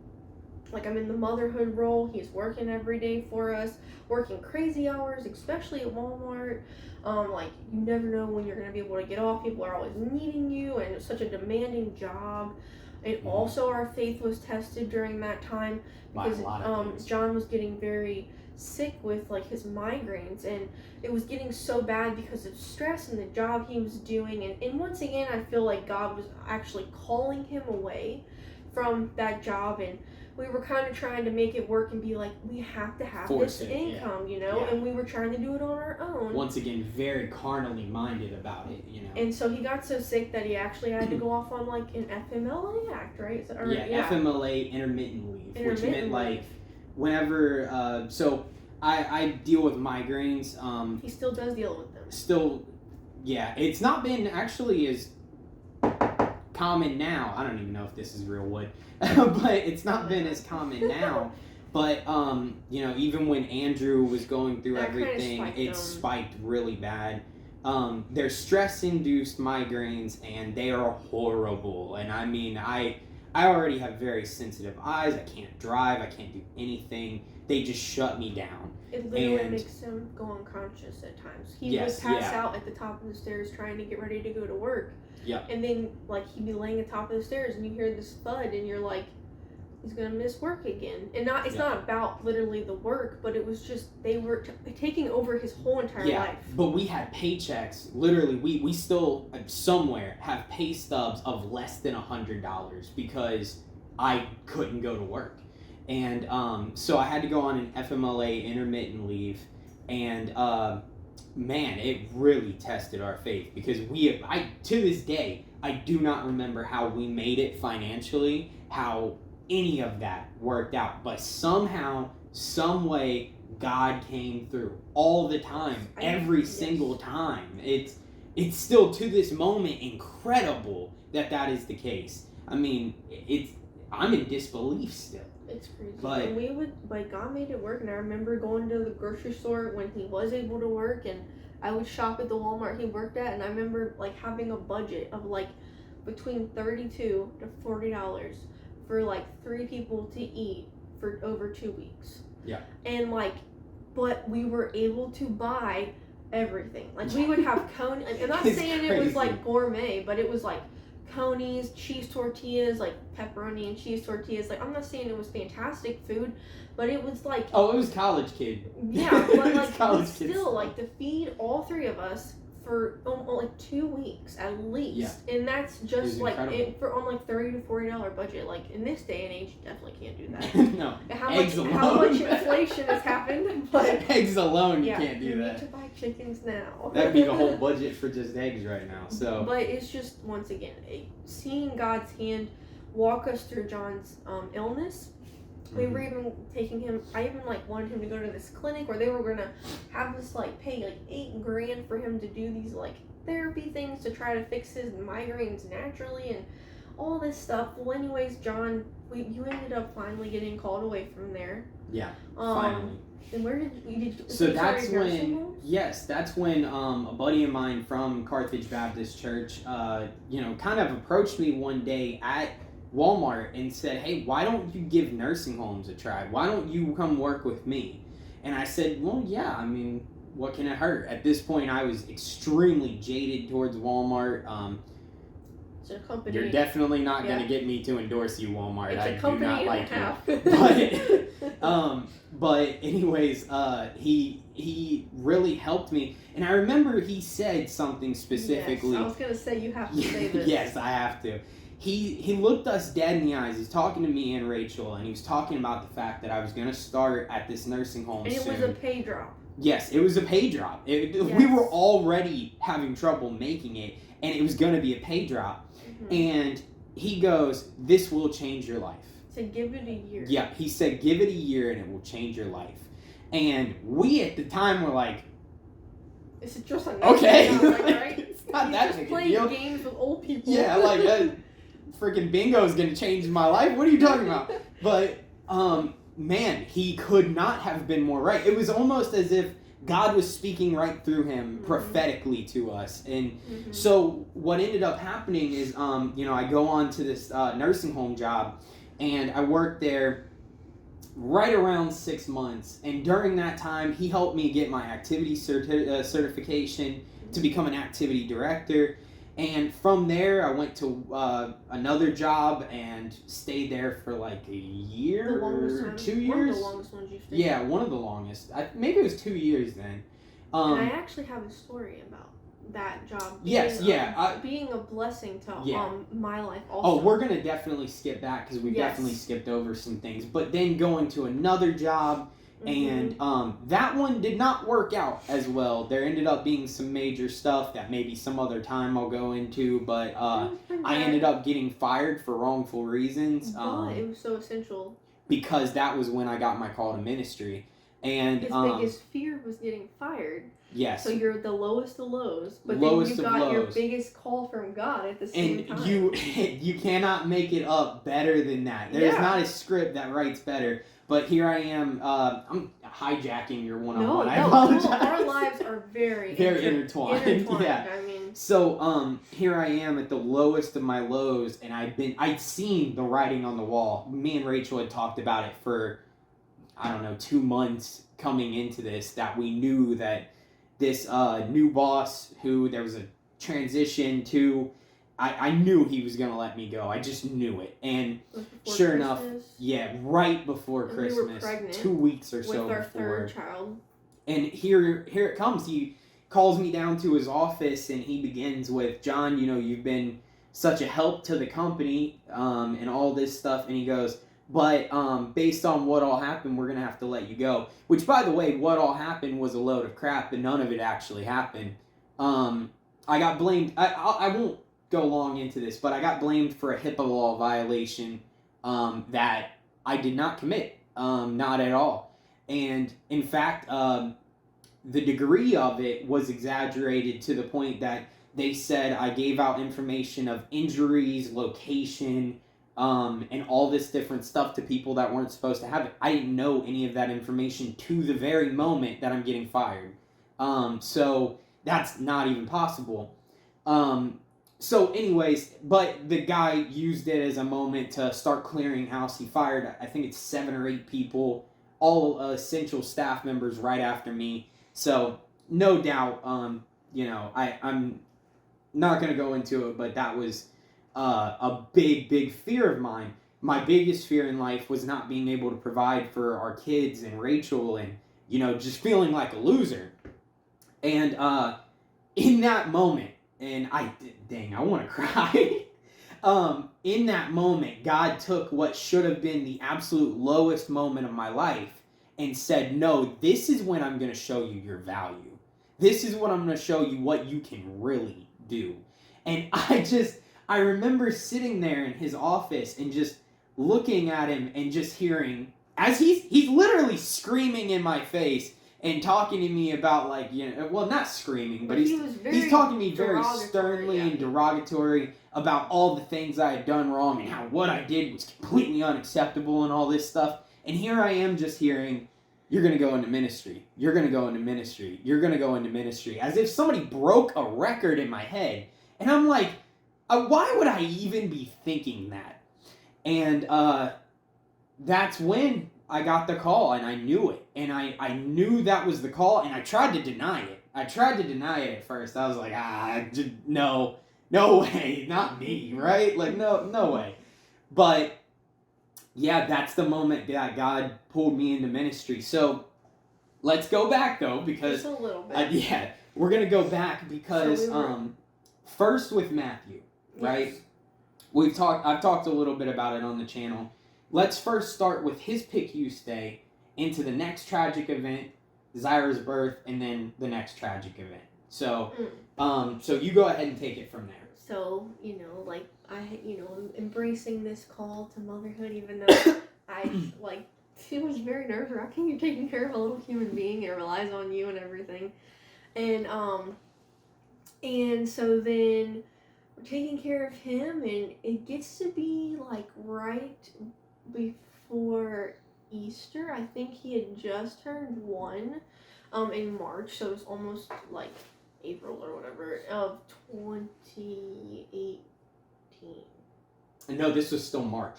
like, I'm in the motherhood role. He's working every day for us, working crazy hours, especially at Walmart. Like, you never know when you're going to be able to get off. People are always needing you, and it's such a demanding job. And also our faith was tested during that time, because John was getting very sick with, like, his migraines, and it was getting so bad because of stress and the job he was doing. And once again, I feel like God was actually calling him away from that job, and we were kind of trying to make it work and be like, we have to have this income, you know, and we were trying to do it on our own. Once again, very carnally minded about it, you know. And so he got so sick that he actually had to go off on, like, an FMLA act, right? FMLA, intermittent leave, which meant, like, whenever, so I deal with migraines. He still does deal with them. It's not been actually as common now. I don't even know if this is real wood, but it's not been as common now. But you know, even when Andrew was going through everything, it spiked really bad. They're stress-induced migraines, and they are horrible. And I mean, I already have very sensitive eyes. I can't drive. I can't do anything. They just shut me down. It literally makes him go unconscious at times. He would pass out at the top of the stairs trying to get ready to go to work. And then, like, he'd be laying at the top of the stairs, and you hear this thud, and you're like, he's gonna miss work again. And it's not about literally the work, but it was just they were taking over his whole entire life. But we had paychecks. Literally, we still somewhere have pay stubs of less than $100 because I couldn't go to work. And so I had to go on an FMLA, intermittent leave, and man, it really tested our faith, because to this day, I do not remember how we made it financially, how any of that worked out, but somehow, some way, God came through all the time, every single time. It's still to this moment incredible that is the case. I mean, I'm in disbelief still. It's crazy. But and we would, like, God made it work, and I remember going to the grocery store when he was able to work, and I would shop at the Walmart he worked at, and I remember, like, having a budget of, like, between $32 to $40 for, like, 3 people to eat for over 2 weeks. Yeah. And, like, but we were able to buy everything. Like, we would have coney. I'm not saying crazy. It was, like, gourmet, but it was, like, conies, cheese tortillas, like pepperoni and cheese tortillas. Like, I'm not saying it was fantastic food, but it was like, oh, it was college kid. Yeah, but like college still kids. Like to feed all 3 of us for like 2 weeks at least. Yeah. And that's just like incredible. for on like $30 to $40 budget. Like in this day and age, you definitely can't do that. No. How much inflation has happened? But eggs alone, you can't do you that. need to buy chickens now. That'd be the whole budget for just eggs right now. So. But it's just, once again, seeing God's hand walk us through John's illness. We were even taking him. I even like wanted him to go to this clinic where they were gonna have us like pay like $8,000 for him to do these like therapy things to try to fix his migraines naturally and all this stuff. Well, anyways, John, you ended up finally getting called away from there. Yeah. Finally. And where did you? So that's when, yes, that's when a buddy of mine from Carthage Baptist Church, kind of approached me one day at Walmart and said, hey, why don't you give nursing homes a try? Why don't you come work with me? And I said, well, yeah, I mean, what can it hurt? At this point, I was extremely jaded towards Walmart. It's a company. You're definitely not going to get me to endorse you, Walmart. It's I a company do not like you. But anyways, he really helped me. And I remember he said something specifically. Yes, I was going to say, you have to say this. Yes, I have to. He looked us dead in the eyes. He's talking to me and Racheal, and he was talking about the fact that I was going to start at this nursing home and soon. it was a pay drop. Yes, it was a pay drop. Yes. We were already having trouble making it, and it was going to be a pay drop. Mm-hmm. And he goes, this will change your life. He said, give it a year. Yeah, he said, give it a year, and it will change your life. And we, at the time, were like, is it just like okay. Like, right? It's not that big a deal. Playing games with old people. Yeah, like, freaking bingo is going to change my life. What are you talking about? But, man, he could not have been more right. It was almost as if God was speaking right through him prophetically to us. And so what ended up happening is, I go on to this nursing home job, and I worked there right around 6 months. And during that time, he helped me get my activity certification to become an activity director. And from there, I went to another job and stayed there for like a year or 2 years. One of the longest ones you've stayed. Yeah, one of the longest. Maybe it was 2 years then. And I actually have a story about that job. Being a blessing to my life also. Oh, we're going to definitely skip back because we definitely skipped over some things. But then going to another job, and that one did not work out as well. There ended up being some major stuff that maybe some other time I'll go into, but I ended up getting fired for wrongful reasons. But it was so essential. Because that was when I got my call to ministry. And his biggest fear was getting fired. Yes. So you're the lowest of lows, but then you got your biggest call from God at the same time. And you cannot make it up better than that. There's not a script that writes better. But here I am. I'm hijacking your one-on-one. I apologize. Our lives are very intertwined. Yeah. I mean. So here I am at the lowest of my lows, and I'd seen the writing on the wall. Me and Racheal had talked about it for, 2 months coming into this, that we knew that this new boss who there was a transition to, I knew he was going to let me go. I just knew it. And sure enough, right before Christmas, we were pregnant 2 weeks or so with our before. Third child. And here it comes. He calls me down to his office, and he begins with, John, you've been such a help to the company and all this stuff. And he goes, but based on what all happened, we're going to have to let you go. Which, by the way, what all happened was a load of crap, and none of it actually happened. I got blamed. I won't go long into this, but I got blamed for a HIPAA law violation that I did not commit, not at all. And in fact, the degree of it was exaggerated to the point that they said I gave out information of injuries, location, and all this different stuff to people that weren't supposed to have it. I didn't know any of that information to the very moment that I'm getting fired. So that's not even possible. So anyways, but the guy used it as a moment to start clearing house. He fired, I think it's 7 or 8 people, all essential staff members right after me. So no doubt, I'm not going to go into it, but that was a big fear of mine. My biggest fear in life was not being able to provide for our kids and Racheal, and just feeling like a loser. And in that moment, and I want to cry. In that moment, God took what should have been the absolute lowest moment of my life and said, no, this is when I'm going to show you your value. This is when I'm going to show you what you can really do. And I remember sitting there in his office and just looking at him and just hearing, as he's literally screaming in my face and talking to me about, like, well, not screaming, but he's talking to me very sternly and derogatory about all the things I had done wrong and how what I did was completely unacceptable and all this stuff. And here I am just hearing, you're going to go into ministry. You're going to go into ministry. You're going to go into ministry. As if somebody broke a record in my head. And I'm like, why would I even be thinking that? And that's when I got the call, and I knew it. And I knew that was the call, and I tried to deny it. I tried to deny it at first. I was like, no way, not me, right? Like, no way. But yeah, that's the moment that God pulled me into ministry. So let's go back, though, because just a little bit. We're gonna go back because first with Matthew, right? Yes. I've talked a little bit about it on the channel. Let's first start with his PICU stay into the next tragic event, Zyra's birth, and then the next tragic event. So, so you go ahead and take it from there. So, I'm embracing this call to motherhood, even though it was very nerve-wracking. You're taking care of a little human being and it relies on you and everything. And so then we're taking care of him, and it gets to be, like, right before Easter. I think he had just turned 1 in March, so it was almost, like, April or whatever of 2018. No, this was still March.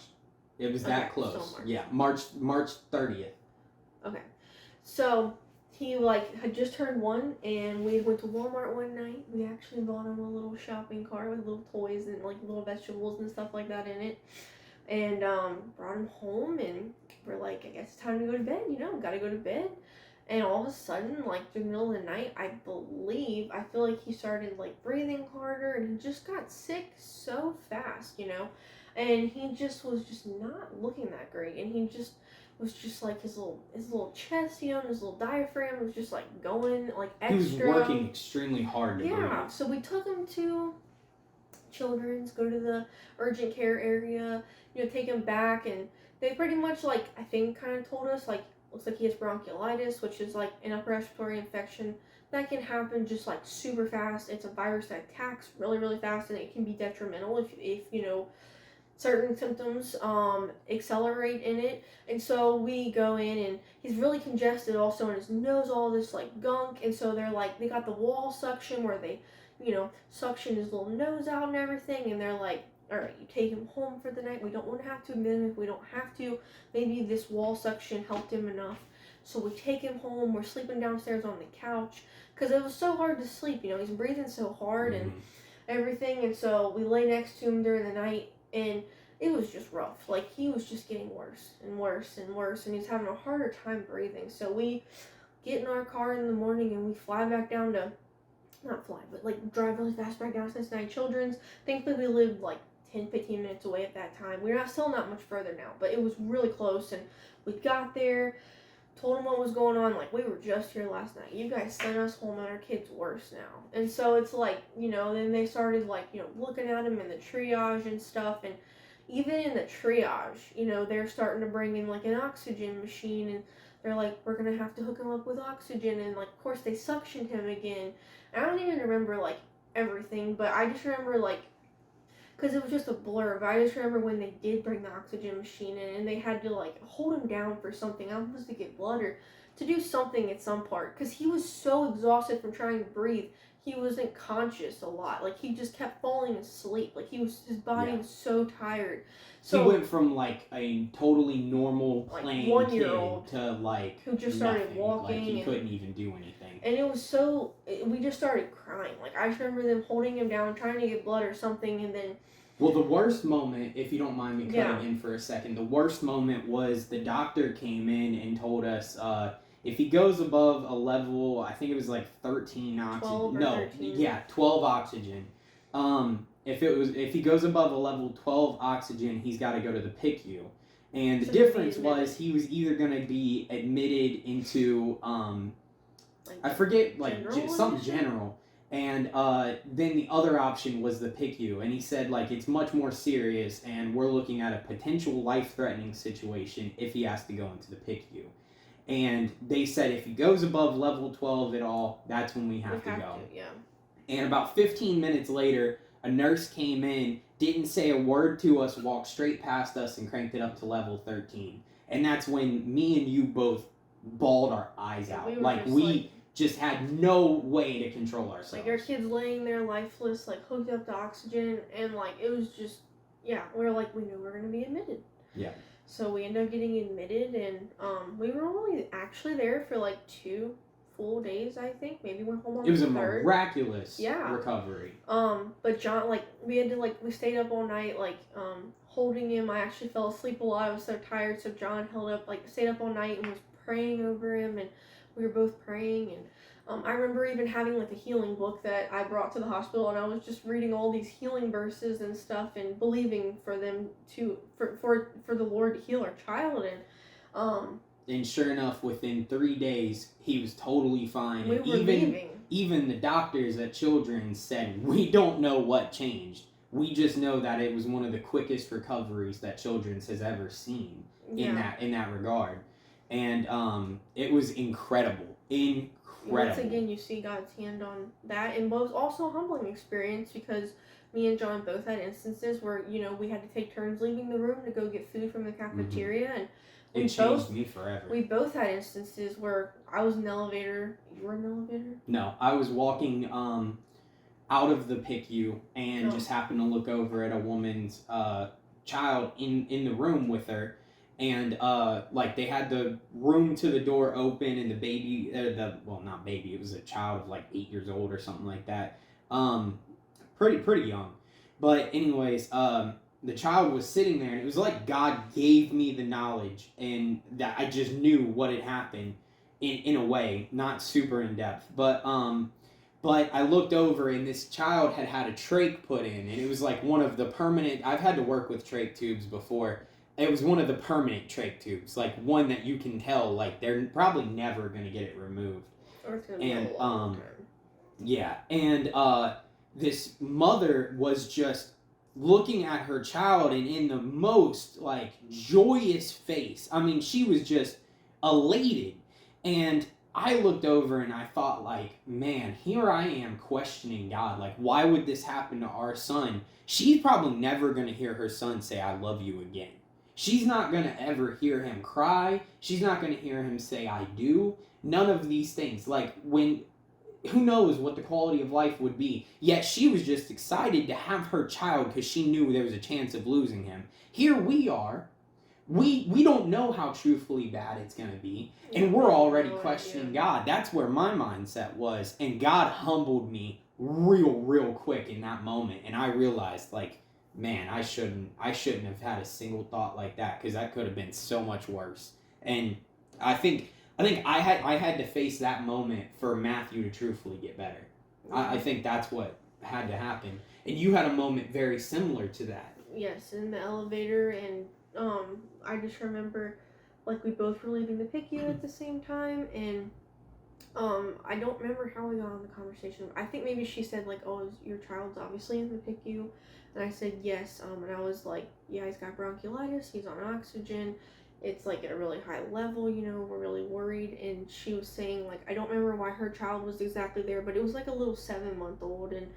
It was that close. March. Yeah, March 30th. Okay. So he had just turned 1, and we went to Walmart one night. We actually bought him a little shopping cart with little toys and like little vegetables and stuff like that in it. And brought him home, and we're like, I guess it's time to go to bed, gotta go to bed. And all of a sudden, like, through the middle of the night, I feel like he started, like, breathing harder, and he just got sick so fast, and he just was just not looking that great, and he just was just, like, his little chest, and his little diaphragm was just, like, going, like, extra. He was working extremely hard to breathe. So we took him to Children's, go to the urgent care area, take him back, and they pretty much, like, I think kind of told us, like, looks like he has bronchiolitis, which is like an upper respiratory infection that can happen just like super fast. It's a virus that attacks really, really fast, and it can be detrimental if certain symptoms accelerate in it. And so we go in, and he's really congested also in his nose, all this like gunk. And so they got the wall suction where they, suction his little nose out and everything. And they're like, all right, you take him home for the night. We don't want to have to admit him if we don't have to. Maybe this wall suction helped him enough. So we take him home. We're sleeping downstairs on the couch because it was so hard to sleep. He's breathing so hard and everything. And so we lay next to him during the night, and it was just rough. Like, he was just getting worse and worse and worse, and he's having a harder time breathing. So we get in our car in the morning, and we fly back down to, not fly, but like drive really fast back down to Cincinnati Children's. Thankfully, we lived like 10-15 minutes away at that time. We're still not much further now, but it was really close. And we got there, told them what was going on. Like, we were just here last night. You guys sent us home, and our kid's worse now. And so it's like, then they started like, looking at him in the triage and stuff. And even in the triage, they're starting to bring in like an oxygen machine, and they're like, we're gonna have to hook him up with oxygen, and like of course they suctioned him again. And I don't even remember like everything, but I just remember like, because it was just a blur, but I just remember when they did bring the oxygen machine in and they had to like hold him down for something. I was supposed to get blood or to do something at some part, because he was so exhausted from trying to breathe. He wasn't conscious a lot. Like he just kept falling asleep. Like his body was so tired. So he went from like a totally normal playing like kid 1-year-old to like who just nothing. started walking. Like he couldn't even do anything. And it was so, we just started crying. Like I just remember them holding him down, trying to get blood or something, and then. Well, the worst moment, if you don't mind me cutting in for a second, the worst moment was the doctor came in and told us if he goes above a level, I think it was like 13 oxygen. 13. 12 oxygen. If he goes above a level 12 oxygen, he's got to go to the PICU. And the difference was he was either going to be admitted into I forget, like something general. And then the other option was the PICU, and he said like it's much more serious, and we're looking at a potential life-threatening situation if he has to go into the PICU. And they said if he goes above level 12 at all, that's when we have to go. And about 15 minutes later, a nurse came in, didn't say a word to us, walked straight past us, and cranked it up to level 13. And that's when me and you both bawled our eyes out. We just had no way to control ourselves. Like our kids laying there lifeless, like hooked up to oxygen, and like it was just, we were like, we knew we were gonna be admitted. Yeah. So we ended up getting admitted, and we were only actually there for like 2 full days, I think. Maybe went home on the third. It was a miraculous recovery. But John, like we stayed up all night, like holding him. I actually fell asleep a lot. I was so tired, so John stayed up all night and was praying over him, and we were both praying. And I remember even having like a healing book that I brought to the hospital, and I was just reading all these healing verses and stuff, and believing for them for the Lord to heal our child. And sure enough, within 3 days, he was totally fine. We were leaving. Even the doctors at Children's said, we don't know what changed. We just know that it was one of the quickest recoveries that Children's has ever seen in that regard. And it was incredible. Once again, you see God's hand on that, and was also a humbling experience, because me and John both had instances where, we had to take turns leaving the room to go get food from the cafeteria, and it changed me forever. We both had instances where I was in the elevator. You were in the elevator? No, I was walking out of the PICU and just happened to look over at a woman's child in the room with her. And they had the room to the door open, and the baby, not baby, it was a child of like 8 years old or something like that. Pretty young. But anyways, the child was sitting there, and it was like God gave me the knowledge, and that I just knew what had happened in a way, not super in depth. But I looked over, and this child had a trach put in, and it was like one of the permanent. I've had to work with trach tubes before. It was one of the permanent trach tubes, like one that you can tell, like they're probably never gonna get it removed. Or it's gonna be a long term. And this mother was just looking at her child, and in the most like joyous face. I mean, she was just elated. And I looked over and I thought, like, man, here I am questioning God. Like, why would this happen to our son? She's probably never going to hear her son say, I love you again. She's not going to ever hear him cry. She's not going to hear him say, I do. None of these things. Like, who knows what the quality of life would be. Yet she was just excited to have her child because she knew there was a chance of losing him. Here we are. We don't know how truthfully bad it's going to be. And we're already questioning God. That's where my mindset was. And God humbled me real quick in that moment. And I realized, like, man, I shouldn't have had a single thought like that, because that could have been so much worse. And I think I had to face that moment for Matthew to truthfully get better. I think that's what had to happen. And you had a moment very similar to that. Yes, in the elevator, and I just remember, like, we both were leaving the PICU at the same time, and I don't remember how we got on the conversation. I think maybe she said, like, oh, your child's obviously in the PICU, and I said yes, and I was like, yeah, he's got bronchiolitis, he's on oxygen, it's like at a really high level, we're really worried. And she was saying, like, I don't remember why her child was exactly there, but it was like a little 7-month-old, and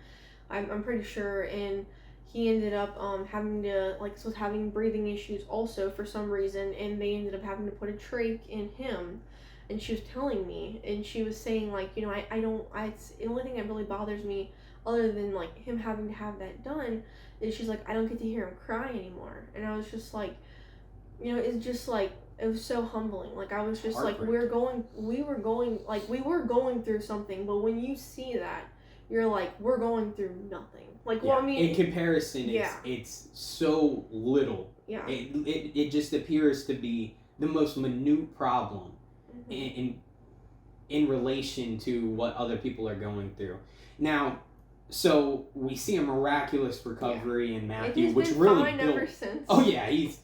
I'm pretty sure. And he ended up having to, like, was having breathing issues also for some reason, and they ended up having to put a trach in him. And she was telling me, and she was saying, like, it's the only thing that really bothers me, other than like him having to have that done, is she's like, I don't get to hear him cry anymore. And I was just like, it's just like, it was so humbling. Like, I was just like, we were going through something, but when you see that, you're like, we're going through nothing. Like, yeah. Well, I mean, in comparison, it's so little. Yeah. It just appears to be the most minute problem in relation to what other people are going through. Now, so we see a miraculous recovery in Matthew, which really fine ever since. Oh yeah, he's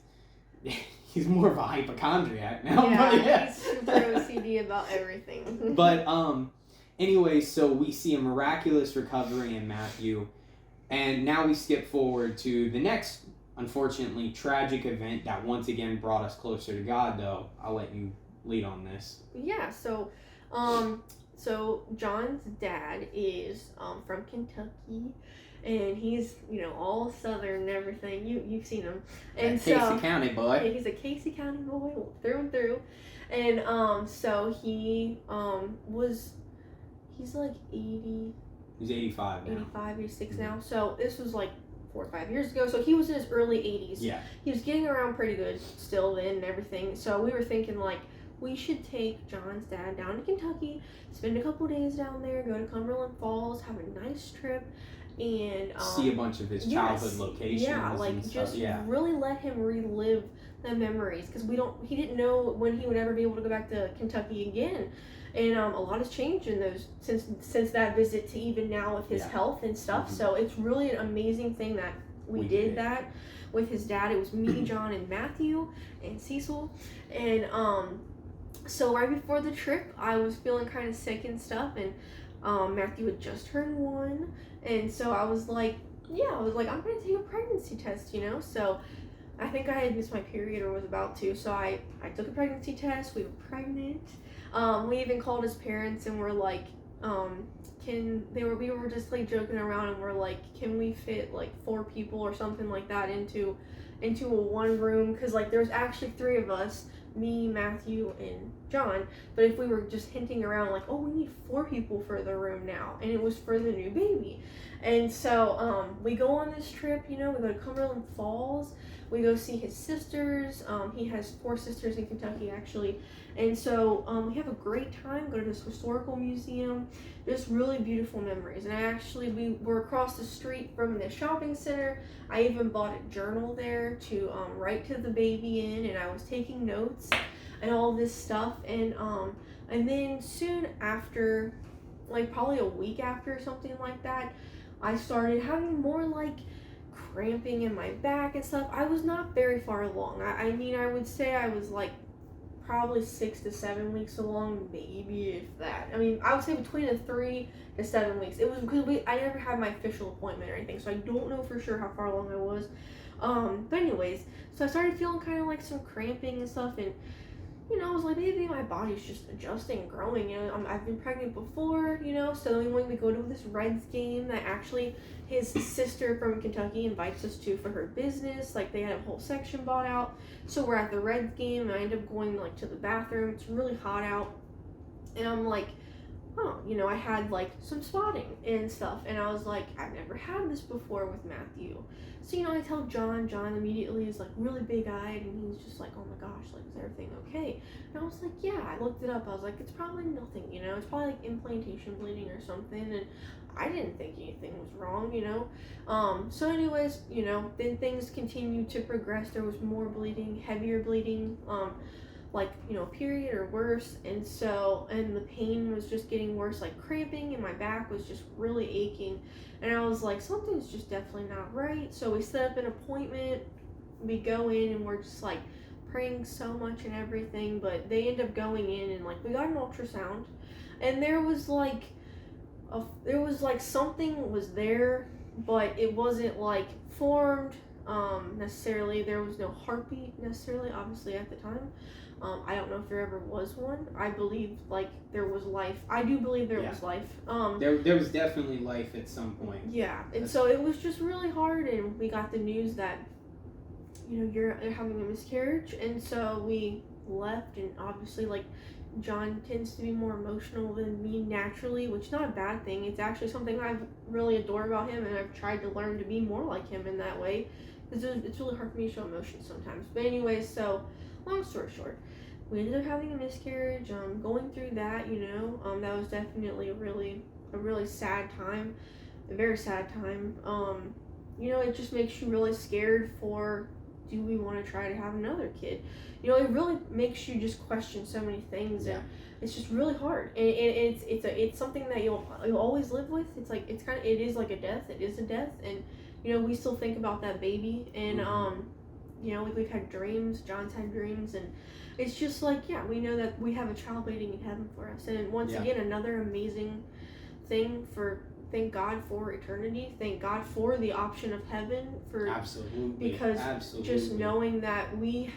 more of a hypochondriac now. Yeah, but yeah. He's super OCD about everything. But anyway, so we see a miraculous recovery in Matthew, and now we skip forward to the next, unfortunately, tragic event that once again brought us closer to God. Though I'll let you lead on this. Yeah. So John's dad is from Kentucky, and he's all Southern and everything. You've seen him, and Casey County boy. Yeah, he's a Casey County boy through and through, and so he's like 80. He's 85 now. 85, 86 now. So this was like 4 or 5 years ago. So he was in his early 80s. Yeah. He was getting around pretty good still then and everything. So we were thinking, like, we should take John's dad down to Kentucky, spend a couple days down there, go to Cumberland Falls, have a nice trip, and see a bunch of his childhood locations. Yeah, like just really let him relive the memories, because he didn't know when he would ever be able to go back to Kentucky again. And a lot has changed in those since that visit to even now with his health and stuff. So it's really an amazing thing that we did that with his dad. It was me, John, and Matthew, and Cecil. And so right before the trip, I was feeling kind of sick and stuff, and Matthew had just turned 1, and so I was like, I'm gonna take a pregnancy test, So I think I had missed my period or was about to, so I took a pregnancy test. We were pregnant. We even called his parents and we're like, we were just like joking around, and we're like, can we fit like 4 people or something like that into a one room? Because like there's actually 3 of us, me, Matthew, and John. But if we were just hinting around like, oh, we need 4 people for the room now, and it was for the new baby. And so we go on this trip, we go to Cumberland Falls. We go see his sisters. He has 4 sisters in Kentucky, actually. And so we have a great time, go to this historical museum, just really beautiful memories. And we were across the street from the shopping center. I even bought a journal there to write to the baby in, and I was taking notes and all this stuff. And then soon after, like probably a week after, something like that, I started having more like cramping in my back and stuff. I was not very far along. I mean, I would say I was like probably 6 to 7 weeks along, maybe if that. I mean, I would say between 3 to 7 weeks. It was because I never had my official appointment or anything, so I don't know for sure how far along I was. But anyways, so I started feeling kind of like some cramping and stuff, and I was like, maybe my body's just adjusting and growing. I've been pregnant before, so then when we go to this Reds game that actually his sister from Kentucky invites us to for her business, like they had a whole section bought out. So we're at the Reds game, and I end up going like to the bathroom. It's really hot out, and I'm like, oh, I had like some spotting and stuff, and I was like, I've never had this before with Matthew. So I tell John immediately is like really big-eyed, and he's just like, oh my gosh, like, is everything okay? And I was like, yeah. I looked it up. I was like, it's probably nothing, it's probably like implantation bleeding or something. And I didn't think anything was wrong, so anyways, then things continued to progress. There was more bleeding, heavier bleeding, like, period or worse. And the pain was just getting worse, like cramping, and my back was just really aching. And I was like, something's just definitely not right. So we set up an appointment. We go in, and we're just like praying so much and everything. But they end up going in, and like we got an ultrasound, and there was like something was there, but it wasn't like formed necessarily. There was no heartbeat necessarily, obviously, at the time. I don't know if there ever was one. I believe like there was life. I do believe there was life. There was definitely life at some point. Yeah, and so it was just really hard, and we got the news that you're having a miscarriage, and so we left, and obviously like John tends to be more emotional than me naturally, which is not a bad thing. It's actually something I really adore about him, and I've tried to learn to be more like him in that way, because it's really hard for me to show emotions sometimes. But anyways, so long story short, we ended up having a miscarriage. Going through that, that was definitely a really sad time, a very sad time. It just makes you really scared for, do we want to try to have another kid? It really makes you just question so many things, and it's just really hard. And it's something that you'll always live with. It is like a death. It is a death, and we still think about that baby, and we've had dreams. John's had dreams, and it's just like, we know that we have a child waiting in heaven for us. And once again, another amazing thing for. Thank God for eternity. Thank God for the option of heaven. Absolutely. Because just knowing that we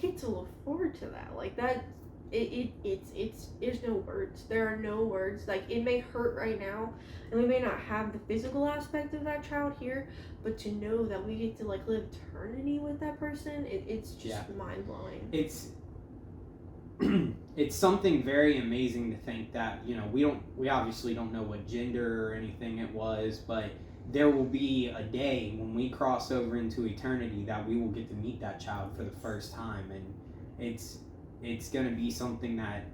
get to look forward to that, like that, it's there's no words. There are no words. Like, it may hurt right now, and we may not have the physical aspect of that child here, but to know that we get to like live eternity with that person, it's just mind blowing. It's something very amazing to think that, we obviously don't know what gender or anything it was, but there will be a day when we cross over into eternity that we will get to meet that child for the first time, and it's going to be something that,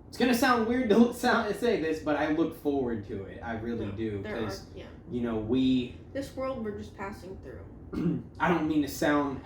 it's going to sound weird to say this, but I look forward to it. I really do, because this world we're just passing through. I don't mean to sound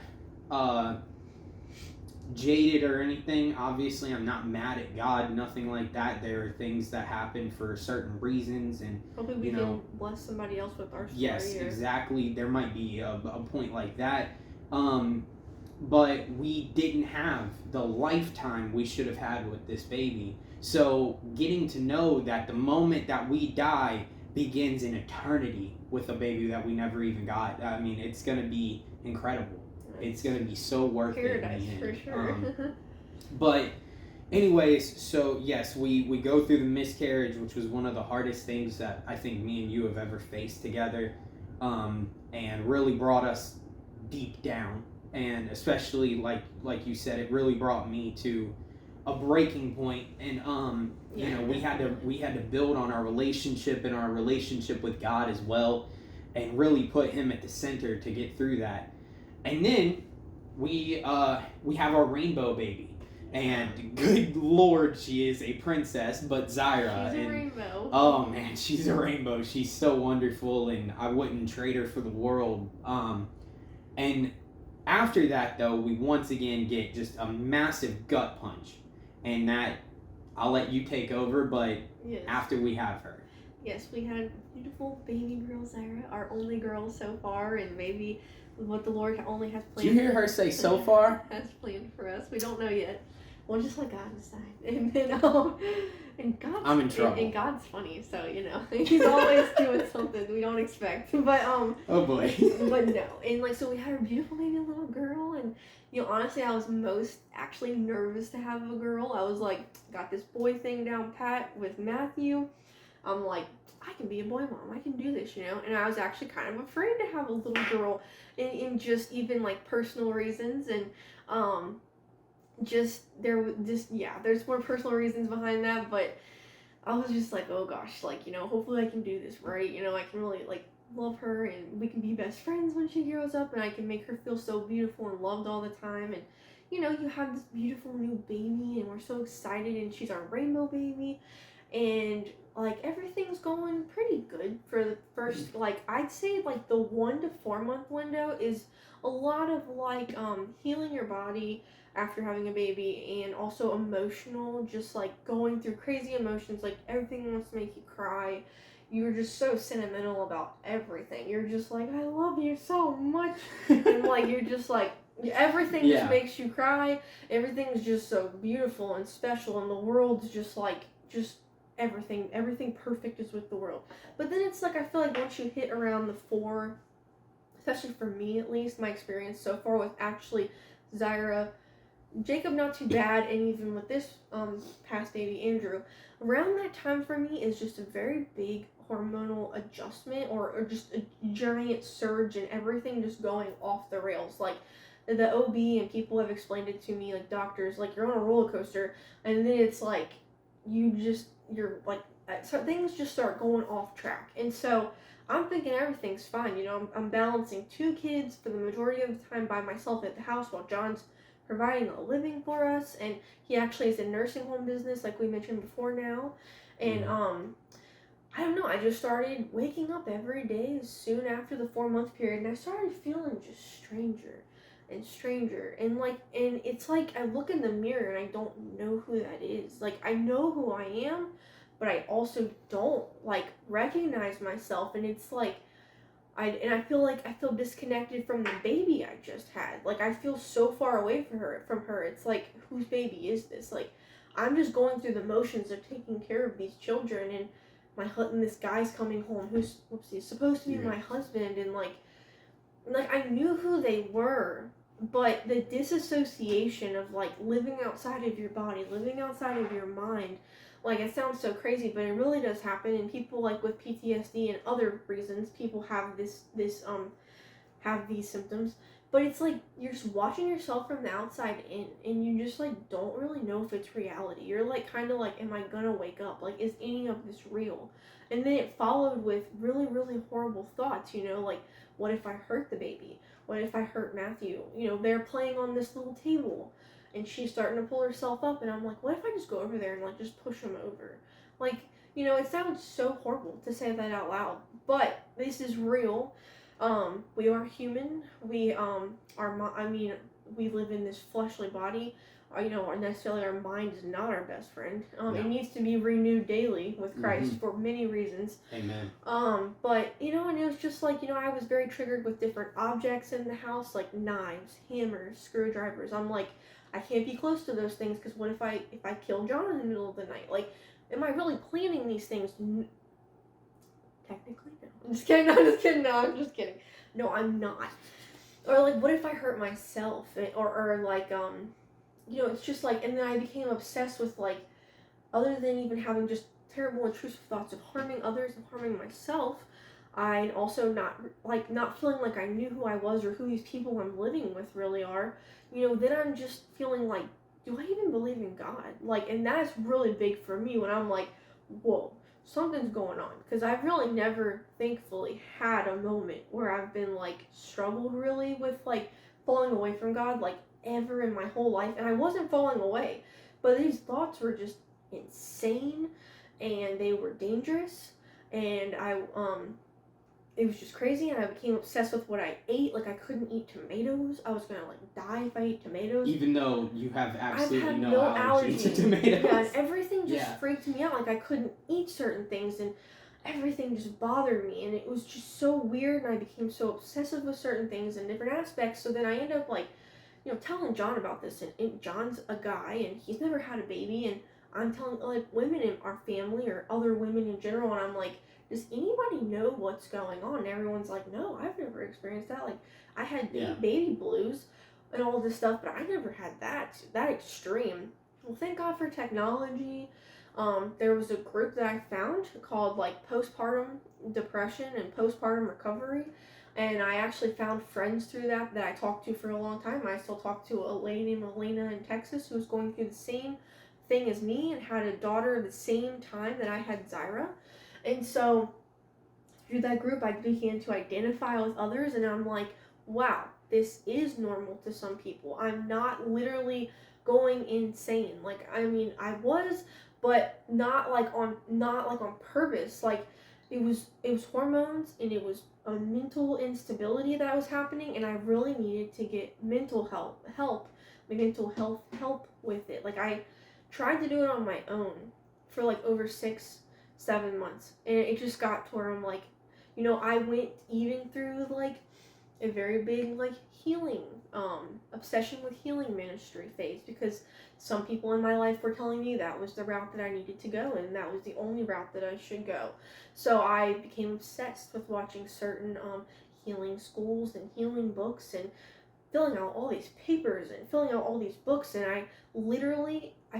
jaded or anything. Obviously, I'm not mad at God, nothing like that. There are things that happen for certain reasons, and hopefully we can bless somebody else with our story. Yes, exactly. There might be a point like that, but we didn't have the lifetime we should have had with this baby. So getting to know that the moment that we die begins in eternity with a baby that we never even got, I mean, it's gonna be incredible. It's going to be so worth Paradise, it. for sure. But anyways, so yes, we go through the miscarriage, which was one of the hardest things that I think me and you have ever faced together, and really brought us deep down. And especially, like you said, it really brought me to a breaking point. And we had to build on our relationship and our relationship with God as well, and really put Him at the center to get through that. And then we have our rainbow baby, and good Lord, she is a princess, but Zyra. She's a rainbow. Oh man, she's a rainbow. She's so wonderful, and I wouldn't trade her for the world. And after that, though, we once again get just a massive gut punch, and that I'll let you take over. But after we have her. Yes, we had beautiful baby girl Zyra, our only girl so far, and maybe what the Lord only has planned. Did you hear her say so far? Has planned for us. We don't know yet. We'll just let God decide. And then, and God's, I'm in trouble. And God's funny, so He's always doing something we don't expect. But oh boy. But no, and so we had our beautiful baby little girl, and honestly, I was most actually nervous to have a girl. I was like, got this boy thing down pat with Matthew. I'm like, I can be a boy mom. I can do this, And I was actually kind of afraid to have a little girl, in just even like personal reasons, and there's more personal reasons behind that. But I was just like, oh gosh, hopefully I can do this right. I can really love her, and we can be best friends when she grows up, and I can make her feel so beautiful and loved all the time. And you have this beautiful new baby, and we're so excited, and she's our rainbow baby, and everything's going pretty good for the first, I'd say, the 1 to 4 month window is a lot of, healing your body after having a baby, and also emotional, just, going through crazy emotions, everything wants to make you cry. You're just so sentimental about everything. You're just I love you so much, and, you're just, everything just makes you cry. Everything's just so beautiful and special, and the world's just, everything perfect is with the world. But then it's I feel once you hit around the 4 especially for me at least, my experience so far with actually Zyra, Jacob not too bad, and even with this past baby Andrew, around that time for me is just a very big hormonal adjustment, or just a giant surge in everything just going off the rails. Like the OB and people have explained it to me, like doctors, like you're on a roller coaster, and then it's like you're like so things just start going off track. And so I'm thinking everything's fine. You know, I'm balancing 2 kids for the majority of the time by myself at the house while John's providing a living for us, and he actually has a nursing home business like we mentioned before now. And I don't know, I just started waking up every day soon after the 4-month period, and I started feeling just stranger and stranger, and it's like I look in the mirror and I don't know who that is. Like I know who I am, but I also don't like recognize myself, and it's like I feel like I feel disconnected from the baby I just had. Like I feel so far away from her. It's like, whose baby is this? Like I'm just going through the motions of taking care of these children, and this guy's coming home who's supposed to be my husband, and like I knew who they were, but the disassociation of like living outside of your body, living outside of your mind, like it sounds so crazy, but it really does happen. And people like with PTSD and other reasons, people have have these symptoms. But it's like you're just watching yourself from the outside in, and you just like don't really know if it's reality. You're like kind of like, am I gonna wake up? Like, is any of this real? And then it followed with really, really horrible thoughts, you know, like, what if I hurt the baby? What if I hurt Matthew? You know, they're playing on this little table and she's starting to pull herself up, and I'm like, what if I just go over there and like just push him over? Like, you know, it sounds so horrible to say that out loud, but this is real. We are human. We we live in this fleshly body. You know, necessarily our mind is not our best friend. No. It needs to be renewed daily with Christ for many reasons. Amen. But you know, and it was just like, you know, I was very triggered with different objects in the house, like knives, hammers, screwdrivers. I'm like, I can't be close to those things because what if I kill John in the middle of the night? Like, am I really planning these things? Technically, no. I'm just kidding. I'm just kidding. No, I'm not. Or like, what if I hurt myself? Or like, you know, it's just like, and then I became obsessed with like, other than even having just terrible intrusive thoughts of harming others and harming myself, I also not feeling like I knew who I was or who these people I'm living with really are. You know, then I'm just feeling like, do I even believe in God? Like, and that's really big for me when I'm like, whoa, something's going on. Because I've really never, thankfully, had a moment where I've been like struggled really with like falling away from God, like ever in my whole life. And I wasn't falling away, but these thoughts were just insane, and they were dangerous, and it was just crazy, and I became obsessed with what I ate. Like I couldn't eat tomatoes. I was gonna like die if I ate tomatoes. Even though you have absolutely no no allergy to tomatoes. Yeah, and everything just freaked me out. Like I couldn't eat certain things, and everything just bothered me, and it was just so weird, and I became so obsessive with certain things and different aspects. So then I ended up like, you know, telling John about this, and John's a guy, and he's never had a baby, and I'm telling like women in our family or other women in general, and I'm like, does anybody know what's going on? And everyone's like, no, I've never experienced that. Like, I had baby blues and all this stuff, but I never had that extreme. Well, thank God for technology. There was a group that I found called like Post-Partum Depression and Post-Partum Recovery, and I actually found friends through that I talked to for a long time. I still talk to a lady named Elena in Texas who's going through the same thing as me and had a daughter at the same time that I had Zyra. And so through that group, I began to identify with others, and I'm like, wow, this is normal to some people. I'm not literally going insane. Like, I mean, I was, but not like on purpose. Like, it was hormones, and it was a mental instability that was happening, and I really needed to get mental health help with it. Like, I tried to do it on my own for like over 6-7 months, and it just got to where I'm like, you know, I went even through like a very big like healing obsession with healing ministry phase, because some people in my life were telling me that was the route that I needed to go, and that was the only route that I should go. So I became obsessed with watching certain healing schools and healing books and filling out all these papers and filling out all these books, and I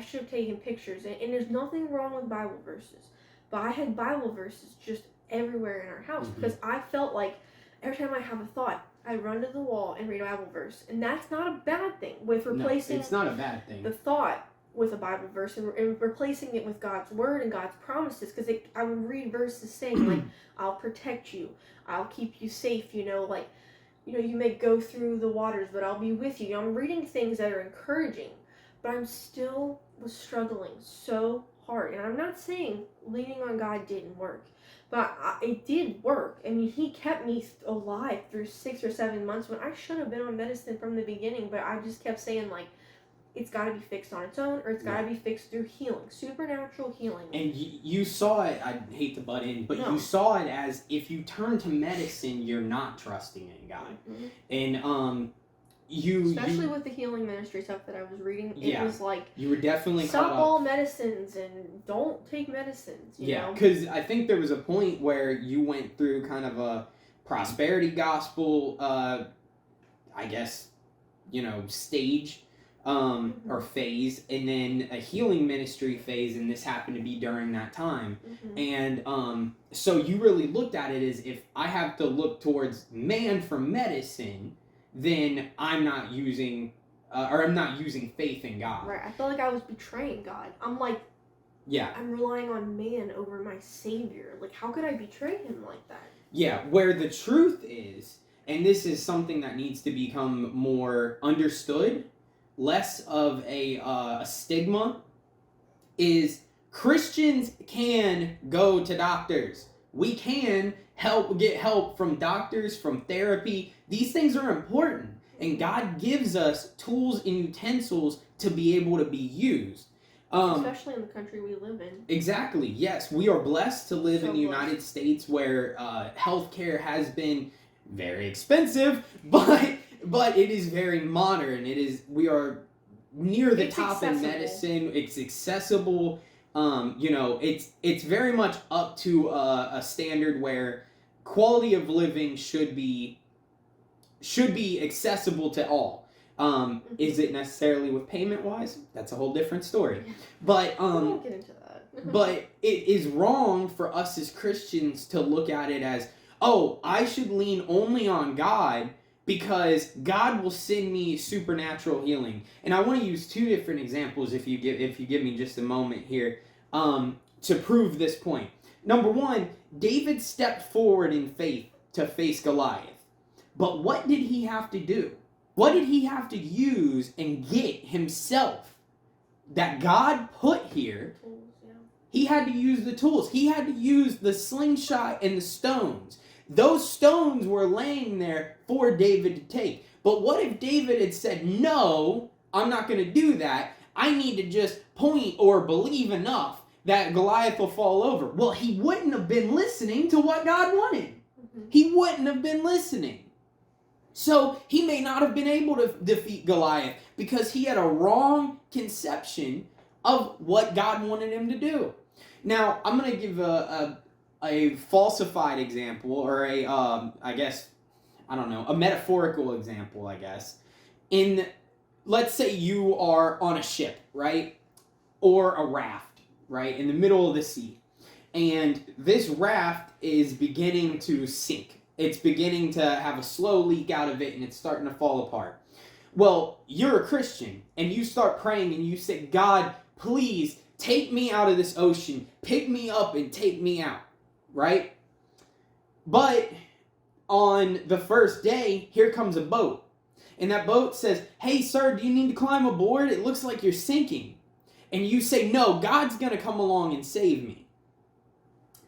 should have taken pictures, and there's nothing wrong with Bible verses, but I had Bible verses just everywhere in our house because I felt like every time I have a thought, I run to the wall and read a Bible verse, and that's not a bad thing. With replacing it's not a bad thing. The thought with a Bible verse and replacing it with God's word and God's promises, because I would read verses saying like, "I'll protect you, I'll keep you safe," like, you may go through the waters, but I'll be with you. I'm reading things that are encouraging, but I'm still was struggling so hard, and I'm not saying leaning on God didn't work. But it did work. I mean, he kept me alive through 6 or 7 months when I should have been on medicine from the beginning. But I just kept saying, like, it's got to be fixed on its own, or it's got to be fixed through healing, supernatural healing. And you saw it, I hate to butt in, but you saw it as if you turn to medicine, you're not trusting in God. And especially with the healing ministry stuff that I was reading, it was like, you were definitely stop all medicines and don't take medicines. You know? Because I think there was a point where you went through kind of a prosperity gospel, I guess, stage or phase, and then a healing ministry phase, and this happened to be during that time. And so you really looked at it as, if I have to look towards man for medicine, then I'm not using faith in God. Right. I felt like I was betraying God. I'm like, I'm relying on man over my Savior. Like, how could I betray him like that? Yeah, where the truth is, and this is something that needs to become more understood, less of a stigma, is Christians can go to doctors. We can get help from doctors, from therapy. These things are important, and God gives us tools and utensils to be able to be used. Especially in the country we live in. Exactly, yes. We are blessed to live in the United States, where healthcare has been very expensive, but it is very modern. We are near the top in medicine. It's accessible. It's very much up to a standard where quality of living should be accessible to all. Is it necessarily with payment wise? That's a whole different story. But we won't get into that. But it is wrong for us as Christians to look at it as, oh, I should lean only on God because God will send me supernatural healing. And I want to use 2 different examples, if you give me just a moment here, to prove this point. Number 1, David stepped forward in faith to face Goliath. But what did he have to do? What did he have to use and get himself that God put here? He had to use the tools. He had to use the slingshot and the stones. Those stones were laying there for David to take. But what if David had said, no, I'm not going to do that. I need to just point or believe enough that Goliath will fall over. Well, he wouldn't have been listening to what God wanted. He wouldn't have been listening. So he may not have been able to defeat Goliath because he had a wrong conception of what God wanted him to do. Now, I'm going to give a falsified example, or a metaphorical example, I guess. Let's say you are on a ship, right? Or a raft, right? In the middle of the sea. And this raft is beginning to sink. It's beginning to have a slow leak out of it, and it's starting to fall apart. Well, you're a Christian, and you start praying, and you say, God, please take me out of this ocean. Pick me up and take me out, right? But on the first day, here comes a boat. And that boat says, hey, sir, do you need to climb aboard? It looks like you're sinking. And you say, no, God's going to come along and save me.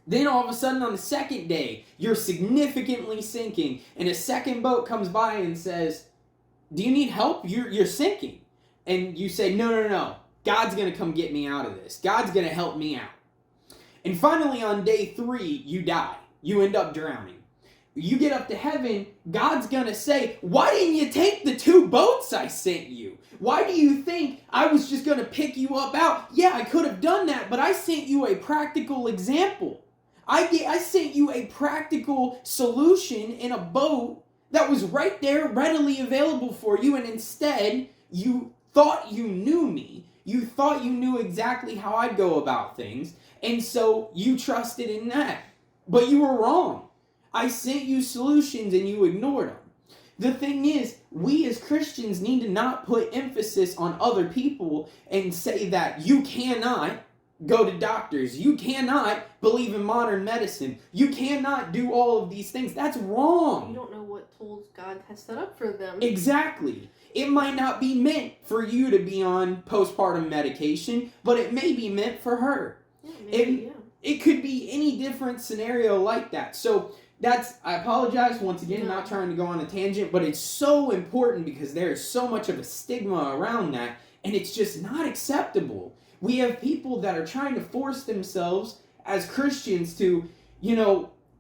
Then all of a sudden on the second day, you're significantly sinking, and a second boat comes by and says, do you need help? You're sinking. And you say, no. God's going to come get me out of this. God's going to help me out. And finally on day 3, you die. You end up drowning. You get up to heaven, God's going to say, why didn't you take the 2 boats I sent you? Why do you think I was just going to pick you up out? Yeah, I could have done that, but I sent you a practical example. I sent you a practical solution in a boat that was right there, readily available for you, and instead you thought you knew me. You thought you knew exactly how I'd go about things, and so you trusted in that. But you were wrong. I sent you solutions and you ignored them. The thing is, we as Christians need to not put emphasis on other people and say that you cannot go to doctors, you cannot believe in modern medicine, you cannot do all of these things. That's wrong. You don't know what tools God has set up for them. Exactly. It might not be meant for you to be on postpartum medication, but it may be meant for her. Yeah, maybe, It could be any different scenario like that. So I apologize once again, not trying to go on a tangent, but it's so important because there's so much of a stigma around that, and it's just not acceptable. We have people that are trying to force themselves as Christians to,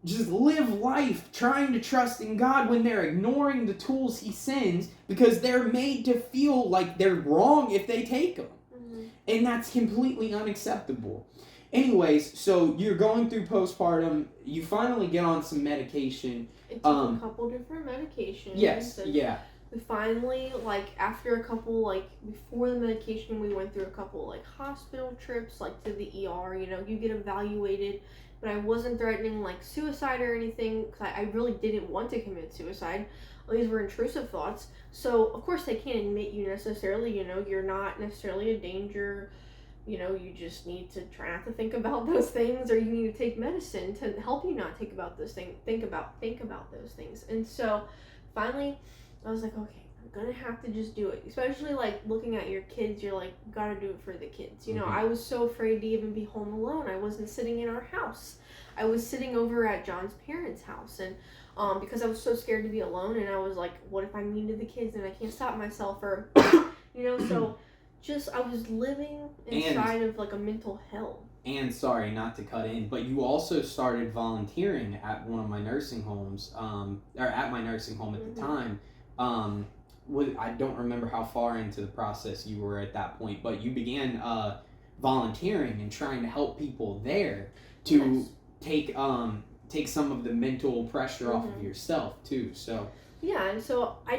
just live life trying to trust in God when they're ignoring the tools He sends because they're made to feel like they're wrong if they take them. Mm-hmm. And that's completely unacceptable. Anyways, so you're going through postpartum, you finally get on some medication. It took a couple different medications. Yes, yeah. We finally, after a couple, before the medication, we went through a couple, hospital trips, to the ER, you get evaluated, but I wasn't threatening, suicide or anything, because I really didn't want to commit suicide. These were intrusive thoughts, so, of course, they can't admit you necessarily, you're not necessarily a danger, you just need to try not to think about those things, or you need to take medicine to help you not think about those things, think about those things, and so, finally, I was like, okay, I'm gonna have to just do it. Especially looking at your kids, you're like, gotta do it for the kids. I was so afraid to even be home alone. I wasn't sitting in our house. I was sitting over at John's parents' house, and because I was so scared to be alone, and I was like, what if I'm mean to the kids and I can't stop myself, or so just I was living inside of a mental hell. And sorry, not to cut in, but you also started volunteering at one of my nursing homes, or at my nursing home at the time. I don't remember how far into the process you were at that point, but you began volunteering and trying to help people there to take some of the mental pressure off of yourself too. So yeah, and so I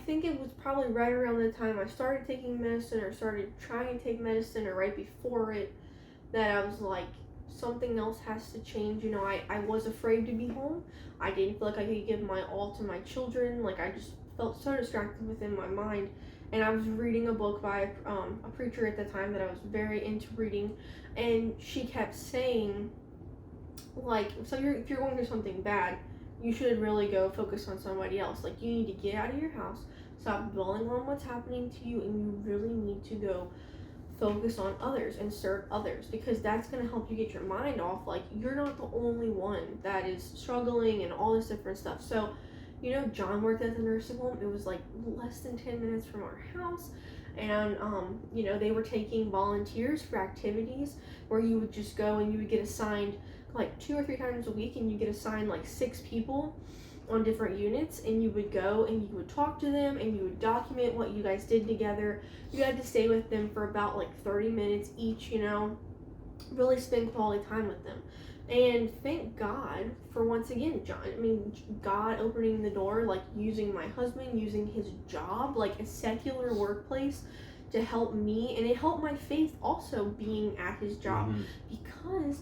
think it was probably right around the time I started taking medicine or started trying to take medicine, or right before it, that I was like, something else has to change. I was afraid to be home. I didn't feel like I could give my all to my children. I just felt so distracted within my mind. And I was reading a book by a preacher at the time that I was very into reading, and she kept saying, so if you're going through something bad, you should really go focus on somebody else. You need to get out of your house, stop dwelling on what's happening to you, and you really need to go focus on others and serve others, because that's going to help you get your mind off. You're not the only one that is struggling and all this different stuff. So, John worked at the nursing home. It was less than 10 minutes from our house, and they were taking volunteers for activities where you would just go and you would get assigned 2 or 3 times a week, and you get assigned 6 people on different units, and you would go and you would talk to them and you would document what you guys did together. You had to stay with them for about 30 minutes each, really spend quality time with them. And thank God for, once again, God opening the door, using my husband, using his job, a secular workplace, to help me, and it helped my faith also being at his job, because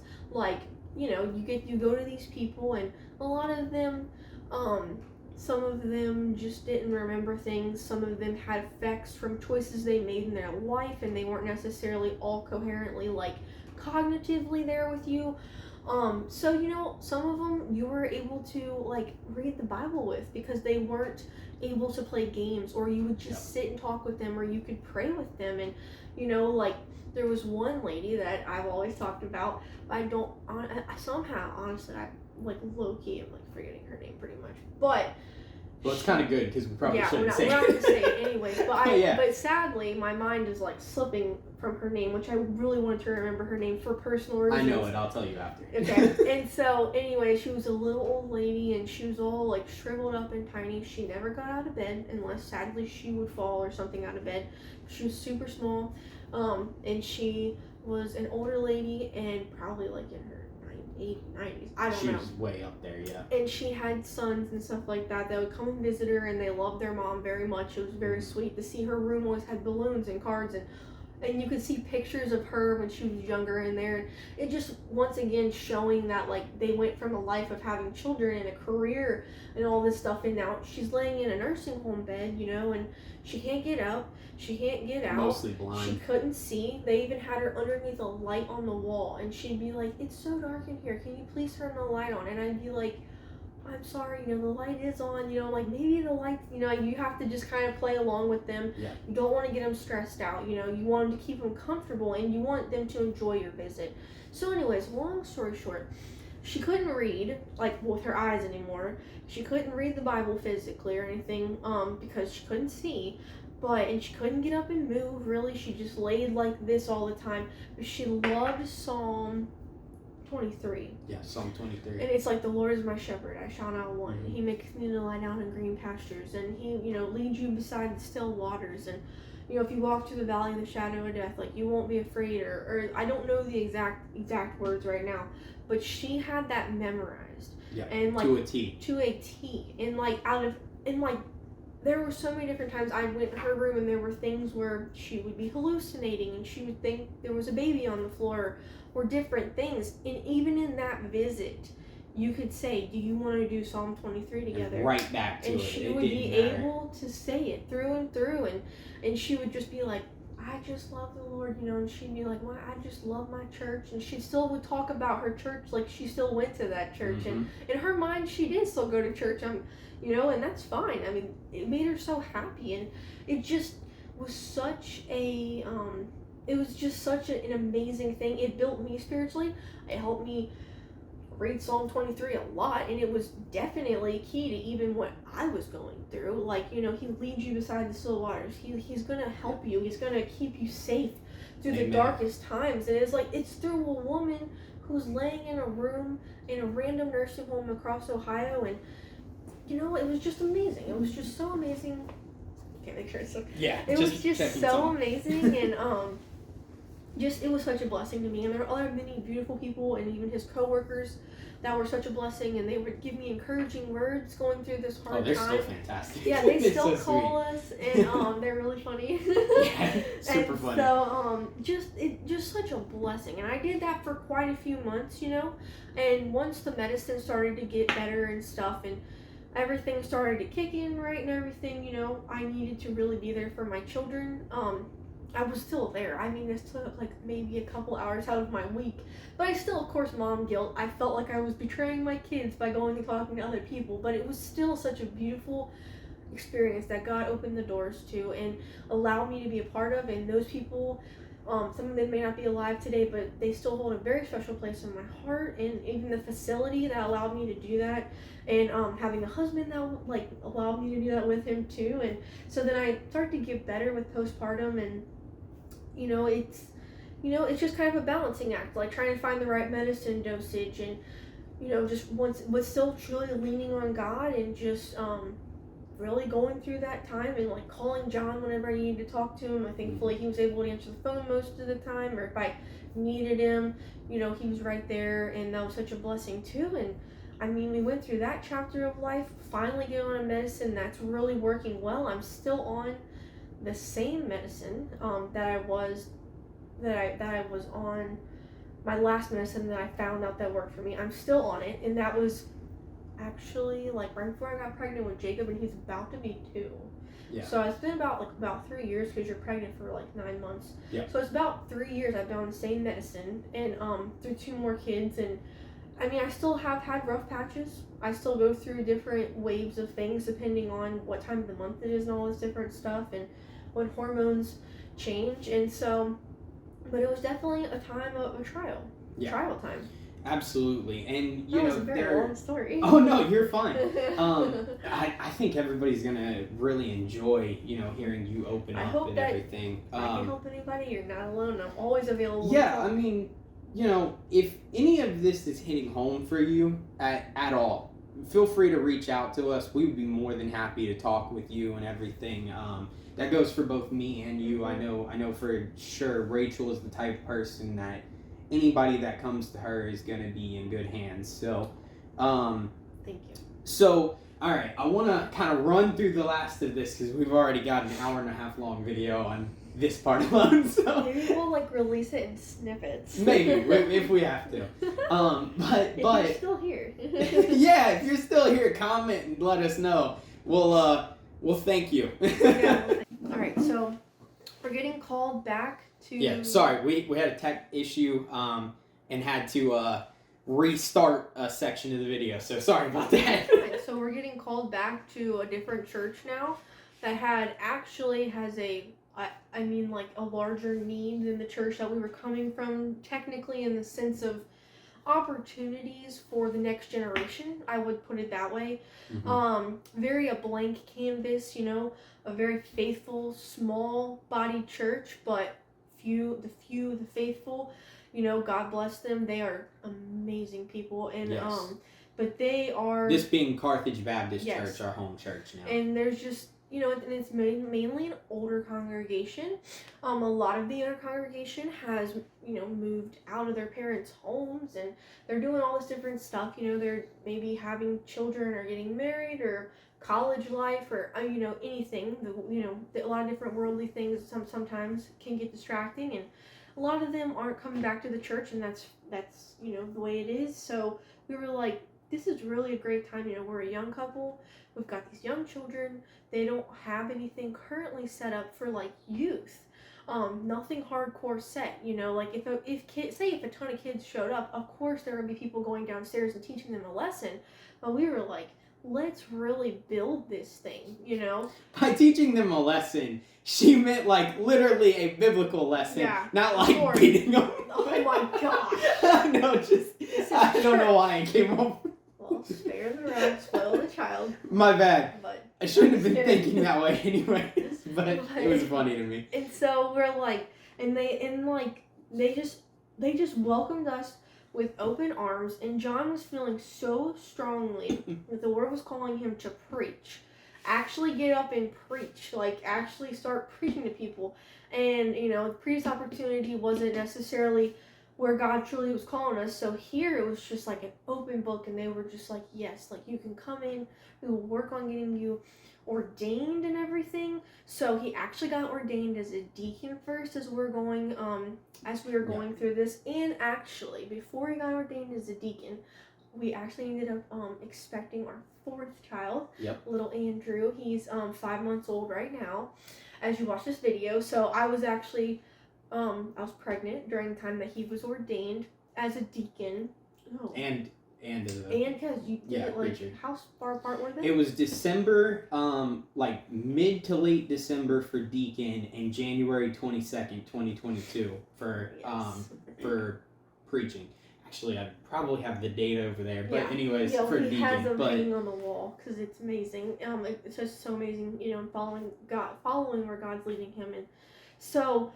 you go to these people, and a lot of them, some of them just didn't remember things. Some of them had effects from choices they made in their life, and they weren't necessarily all coherently cognitively there with you. So some of them you were able to read the Bible with, because they weren't able to play games, or you would just sit and talk with them, or you could pray with them. And there was one lady that I've always talked about, but I low-key I'm forgetting her name pretty much, but well, it's kind of good because we probably shouldn't say it. We're not going to say it anyways, but but sadly my mind is slipping from her name, which I really wanted to remember her name for personal reasons. I know it, I'll tell you after. Okay. And so anyway, she was a little old lady, and she was all shriveled up and tiny. She never got out of bed unless sadly she would fall or something out of bed. She was super small, and she was an older lady, and probably in her 80s, 90s. I don't she know. was way up there, yeah. And she had sons and stuff like that would come and visit her, and they loved their mom very much. It was very sweet to see. Her room always had balloons and cards, and you could see pictures of her when she was younger in there. It just, once again, showing that, like, they went from a life of having children and a career and all this stuff, and now she's laying in a nursing home bed, you know, and she can't get up, she can't get out. Mostly blind. She couldn't see. They even had her underneath a light on the wall, and she'd be like, "It's so dark in here, can you please turn the light on?" And I'd be like, "I'm sorry, you know, the light is on, you know, like, maybe the light," you know, you have to just kind of play along with them. Yeah. You don't want to get them stressed out, you know, you want them to keep them comfortable, and you want them to enjoy your visit. So anyways, long story short, she couldn't read, like, with her eyes anymore. She couldn't read the Bible physically or anything, because she couldn't see. And she couldn't get up and move, really. She just laid like this all the time. But she loved Psalm 23. Yeah, Psalm 23. And it's like, "The Lord is my shepherd, I shall not want. He maketh me to lie down in green pastures. And he, you know, leads you beside the still waters. And, you know, if you walk through the valley of the shadow of death, like, you won't be afraid." Or I don't know the exact words right now. But she had that memorized. Yeah, and like, to a T. To a T. And, like, there were so many different times I went in her room, and there were things where she would be hallucinating, and she would think there was a baby on the floor, or different things. And even in that visit, you could say, "Do you want to do Psalm 23 together?" And right back to and it. she It would didn't be matter. able to say it through and through, and she would just be like, "I just love the Lord," you know, and she'd be like, "Well, I just love my church," and she still would talk about her church like she still went to that church, and in her mind, she did still go to church, you know, and that's fine. I mean, it made her so happy, and it just was such a, an amazing thing. It built me spiritually. It helped me read Psalm 23 a lot, and it was definitely key to even what I was going through. Like, you know, he leads you beside the still waters. He's gonna help you. He's gonna keep you safe through the darkest times. And it's like, it's through a woman who's laying in a room in a random nursing home across Ohio, and, you know, it was just amazing. It was just so amazing. Can't make sure it's okay. Yeah, it was just so amazing, and just, it was such a blessing to me. And there were other many beautiful people, and even his co-workers that were such a blessing, and they would give me encouraging words going through this hard time. Oh, they're still fantastic. Yeah, they still so call us, and they're really funny. Yeah, super funny. So just such a blessing, and I did that for quite a few months, you know. And once the medicine started to get better and stuff, and everything started to kick in right and everything, you know, I needed to really be there for my children. I was still there. I mean, this took like maybe a couple hours out of my week, but I still, of course, mom guilt. I felt like I was betraying my kids by going and talking to other people, but it was still such a beautiful experience that God opened the doors to and allowed me to be a part of. And those people, some of them may not be alive today, but they still hold a very special place in my heart. And even the facility that allowed me to do that, and having a husband that like allowed me to do that with him too. And so then I started to get better with postpartum, and it's just kind of a balancing act, like trying to find the right medicine dosage, and just was still truly leaning on God, and just really going through that time, and like calling John whenever I needed to talk to him. I thankfully he was able to answer the phone most of the time, or if I needed him, he was right there, and that was such a blessing too. And I mean, we went through that chapter of life, finally getting on a medicine that's really working well. I'm still on the same medicine that I was on, my last medicine that I found out that worked for me. I'm still on it, and that was actually like right before I got pregnant with Jacob, and he's about to be 2. Yeah. So it's been about 3 years, because you're pregnant for like 9 months. Yeah. So it's about 3 years I've been on the same medicine, and through 2 more kids. And I mean, I still have had rough patches. I still go through different waves of things depending on what time of the month it is and all this different stuff, and when hormones change. And so, but it was definitely a time of a trial. Yeah. Trial time. Absolutely. And that was a very long story. Oh no, you're fine. I think everybody's gonna really enjoy hearing you open up and everything. I can help anybody. You're not alone. I'm always available. Yeah, I mean, if any of this is hitting home for you at all, feel free to reach out to us. We would be more than happy to talk with you and everything. That goes for both me and you. I know for sure Racheal is the type of person that anybody that comes to her is going to be in good hands. So, Thank you. So, all right, I want to kind of run through the last of this because we've already got an 1.5 hour long video on this part alone. So maybe we'll like release it in snippets. maybe if we have to. But you're still here. yeah, if you're still here, comment and let us know. We'll thank you. All right, so we're getting called back to. Yeah, sorry, we had a tech issue and had to restart a section of the video. So sorry about that. So we're getting called back to a different church now that has a larger need than the church that we were coming from, technically, in the sense of opportunities for the next generation. I would put it that way. Mm-hmm. Very a blank canvas, a very faithful, small body church, but the faithful, God bless them. They are amazing people, and yes. But they are, this being Carthage Baptist yes. Church, our home church now. And there's just, and it's mainly an older congregation. A lot of the other congregation has, moved out of their parents' homes, and they're doing all this different stuff. They're maybe having children or getting married or college life or, anything. A lot of different worldly things sometimes can get distracting, and a lot of them aren't coming back to the church, and that's the way it is. So we were like, this is really a great time. We're a young couple. We've got these young children. They don't have anything currently set up for like youth. Nothing hardcore set. Like if a ton of kids showed up, of course there would be people going downstairs and teaching them a lesson. But we were like, let's really build this thing. By teaching them a lesson, she meant like literally a biblical lesson, not like beating them. Oh my gosh. No, I don't know why I came up. Well, spare the rod, spoil the child. My bad. But I shouldn't have been thinking that way anyways, but it was funny to me. And so we're like, they just welcomed us with open arms, and John was feeling so strongly that the Lord was calling him to preach. Actually get up and preach, like actually start preaching to people. And, the previous opportunity wasn't necessarily where God truly was calling us. So here it was just like an open book, and they were just like, yes, like you can come in, we will work on getting you ordained and everything. So he actually got ordained as a deacon first as we were going through this. And actually, before he got ordained as a deacon, we actually ended up expecting our 4th child, little Andrew. He's 5 months old right now as you watch this video. So I was actually I was pregnant during the time that he was ordained as a deacon. Oh. And because you did it like preaching. How far apart were they? It was December, like mid to late December for deacon, and January 22nd, 2022 for preaching. Actually, I probably have the date over there, but anyways, for deacon. He has them hanging on the wall because it's amazing. It's just so amazing, following where God's leading him, and so.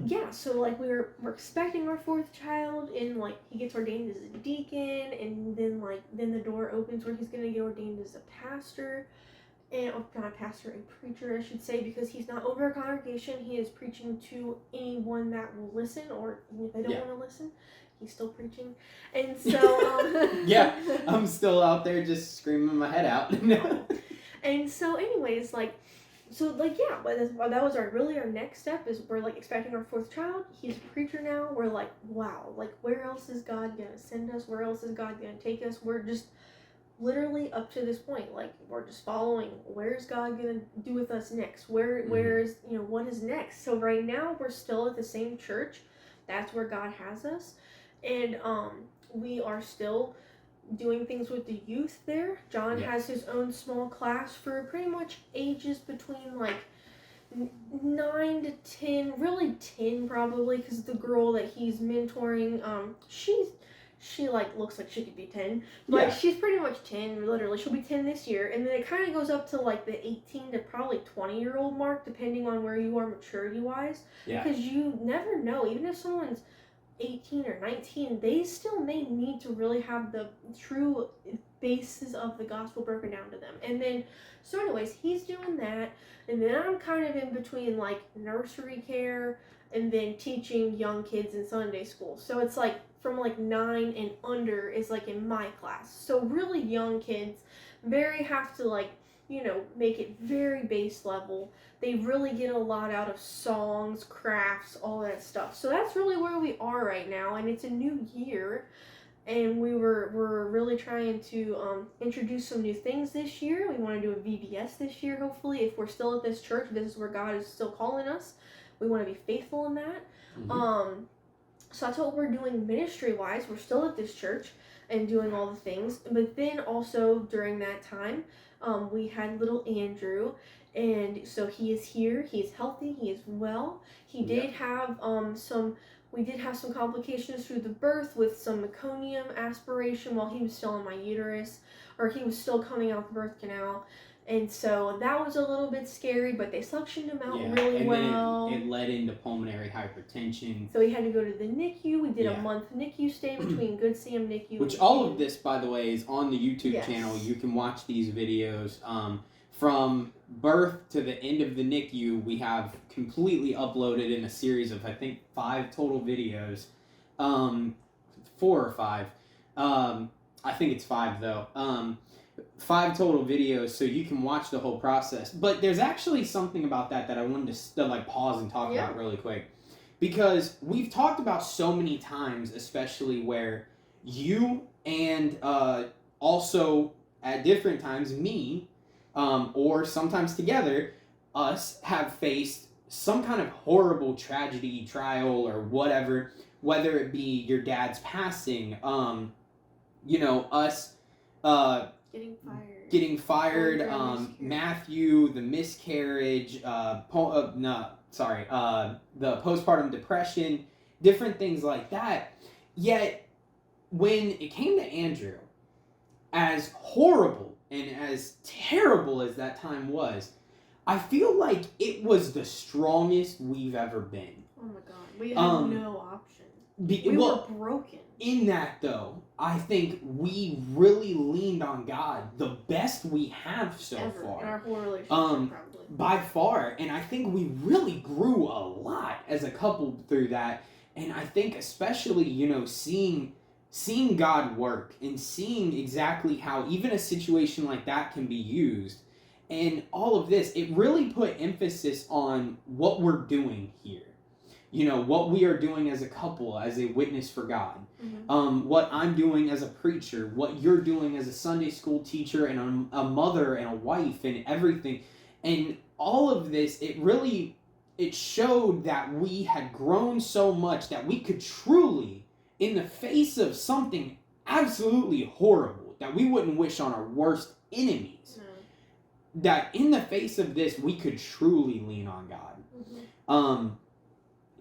Yeah, so like we're expecting our 4th child, and like he gets ordained as a deacon, and then the door opens where he's gonna get ordained as a pastor, and not a pastor, a preacher I should say, because he's not over a congregation. He is preaching to anyone that will listen, or if they don't want to listen, he's still preaching. And so yeah, I'm still out there just screaming my head out. And so anyways, but that was our next step. Is we're like expecting our 4th child. He's a preacher now. We're like, wow, like where else is God gonna send us? Where else is God gonna take us? We're just literally up to this point, like we're just following. Where's God gonna do with us next? Where is what is next? So right now we're still at the same church. That's where God has us, and we are still doing things with the youth there. John has his own small class for pretty much ages between like 9 to 10, really 10 probably, because the girl that he's mentoring, she like looks like she could be 10, but she's pretty much 10, literally. She'll be 10 this year, and then it kind of goes up to like the 18 to probably 20-year-old mark, depending on where you are maturity wise, because you never know, even if someone's 18 or 19, they still may need to really have the true basis of the gospel broken down to them. And then, so anyways, he's doing that, and then I'm kind of in between like nursery care and then teaching young kids in Sunday school. So it's like from like 9 and under is like in my class. So really young kids have to like, make it very base level. They really get a lot out of songs, crafts, all that stuff. So that's really where we are right now, and it's a new year. And we're really trying to introduce some new things this year. We want to do a VBS this year, hopefully. If we're still at this church, this is where God is still calling us. We want to be faithful in that. Mm-hmm. So that's what we're doing ministry-wise. We're still at this church and doing all the things. But then also during that time, we had little Andrew. And so he is here. He is healthy. He is well. He did have we did have some complications through the birth with some meconium aspiration while he was still in my uterus, or he was still coming out the birth canal. And so that was a little bit scary, but they suctioned him out really well. Then it led into pulmonary hypertension. So he had to go to the NICU. We did a month NICU stay between Good Sam NICU. Which all of this, by the way, is on the YouTube channel. You can watch these videos. From birth to the end of the NICU, we have completely uploaded in a series of, I think, 5 total videos. 4 or 5. I think it's 5, though. 5 total videos, so you can watch the whole process. But there's actually something about that I wanted to pause and talk about really quick. Because we've talked about so many times, especially where you and also at different times me, or sometimes together, us have faced some kind of horrible tragedy, trial, or whatever, whether it be your dad's passing, us getting fired, Matthew, the miscarriage, the postpartum depression, different things like that. Yet, when it came to Andrew, as horrible and as terrible as that time was, I feel like it was the strongest we've ever been. Oh my God. We had no option. We were broken. In that, though, I think we really leaned on God the best we have so far. In our whole relationship, probably. By far. And I think we really grew a lot as a couple through that. And I think especially, seeing God work and seeing exactly how even a situation like that can be used and all of this, it really put emphasis on what we're doing here. What we are doing as a couple, as a witness for God. Mm-hmm. What I'm doing as a preacher, what you're doing as a Sunday school teacher and a mother and a wife and everything. And all of this, it showed that we had grown so much that we could truly, in the face of something absolutely horrible that we wouldn't wish on our worst enemies, that in the face of this, we could truly lean on God. Mm-hmm.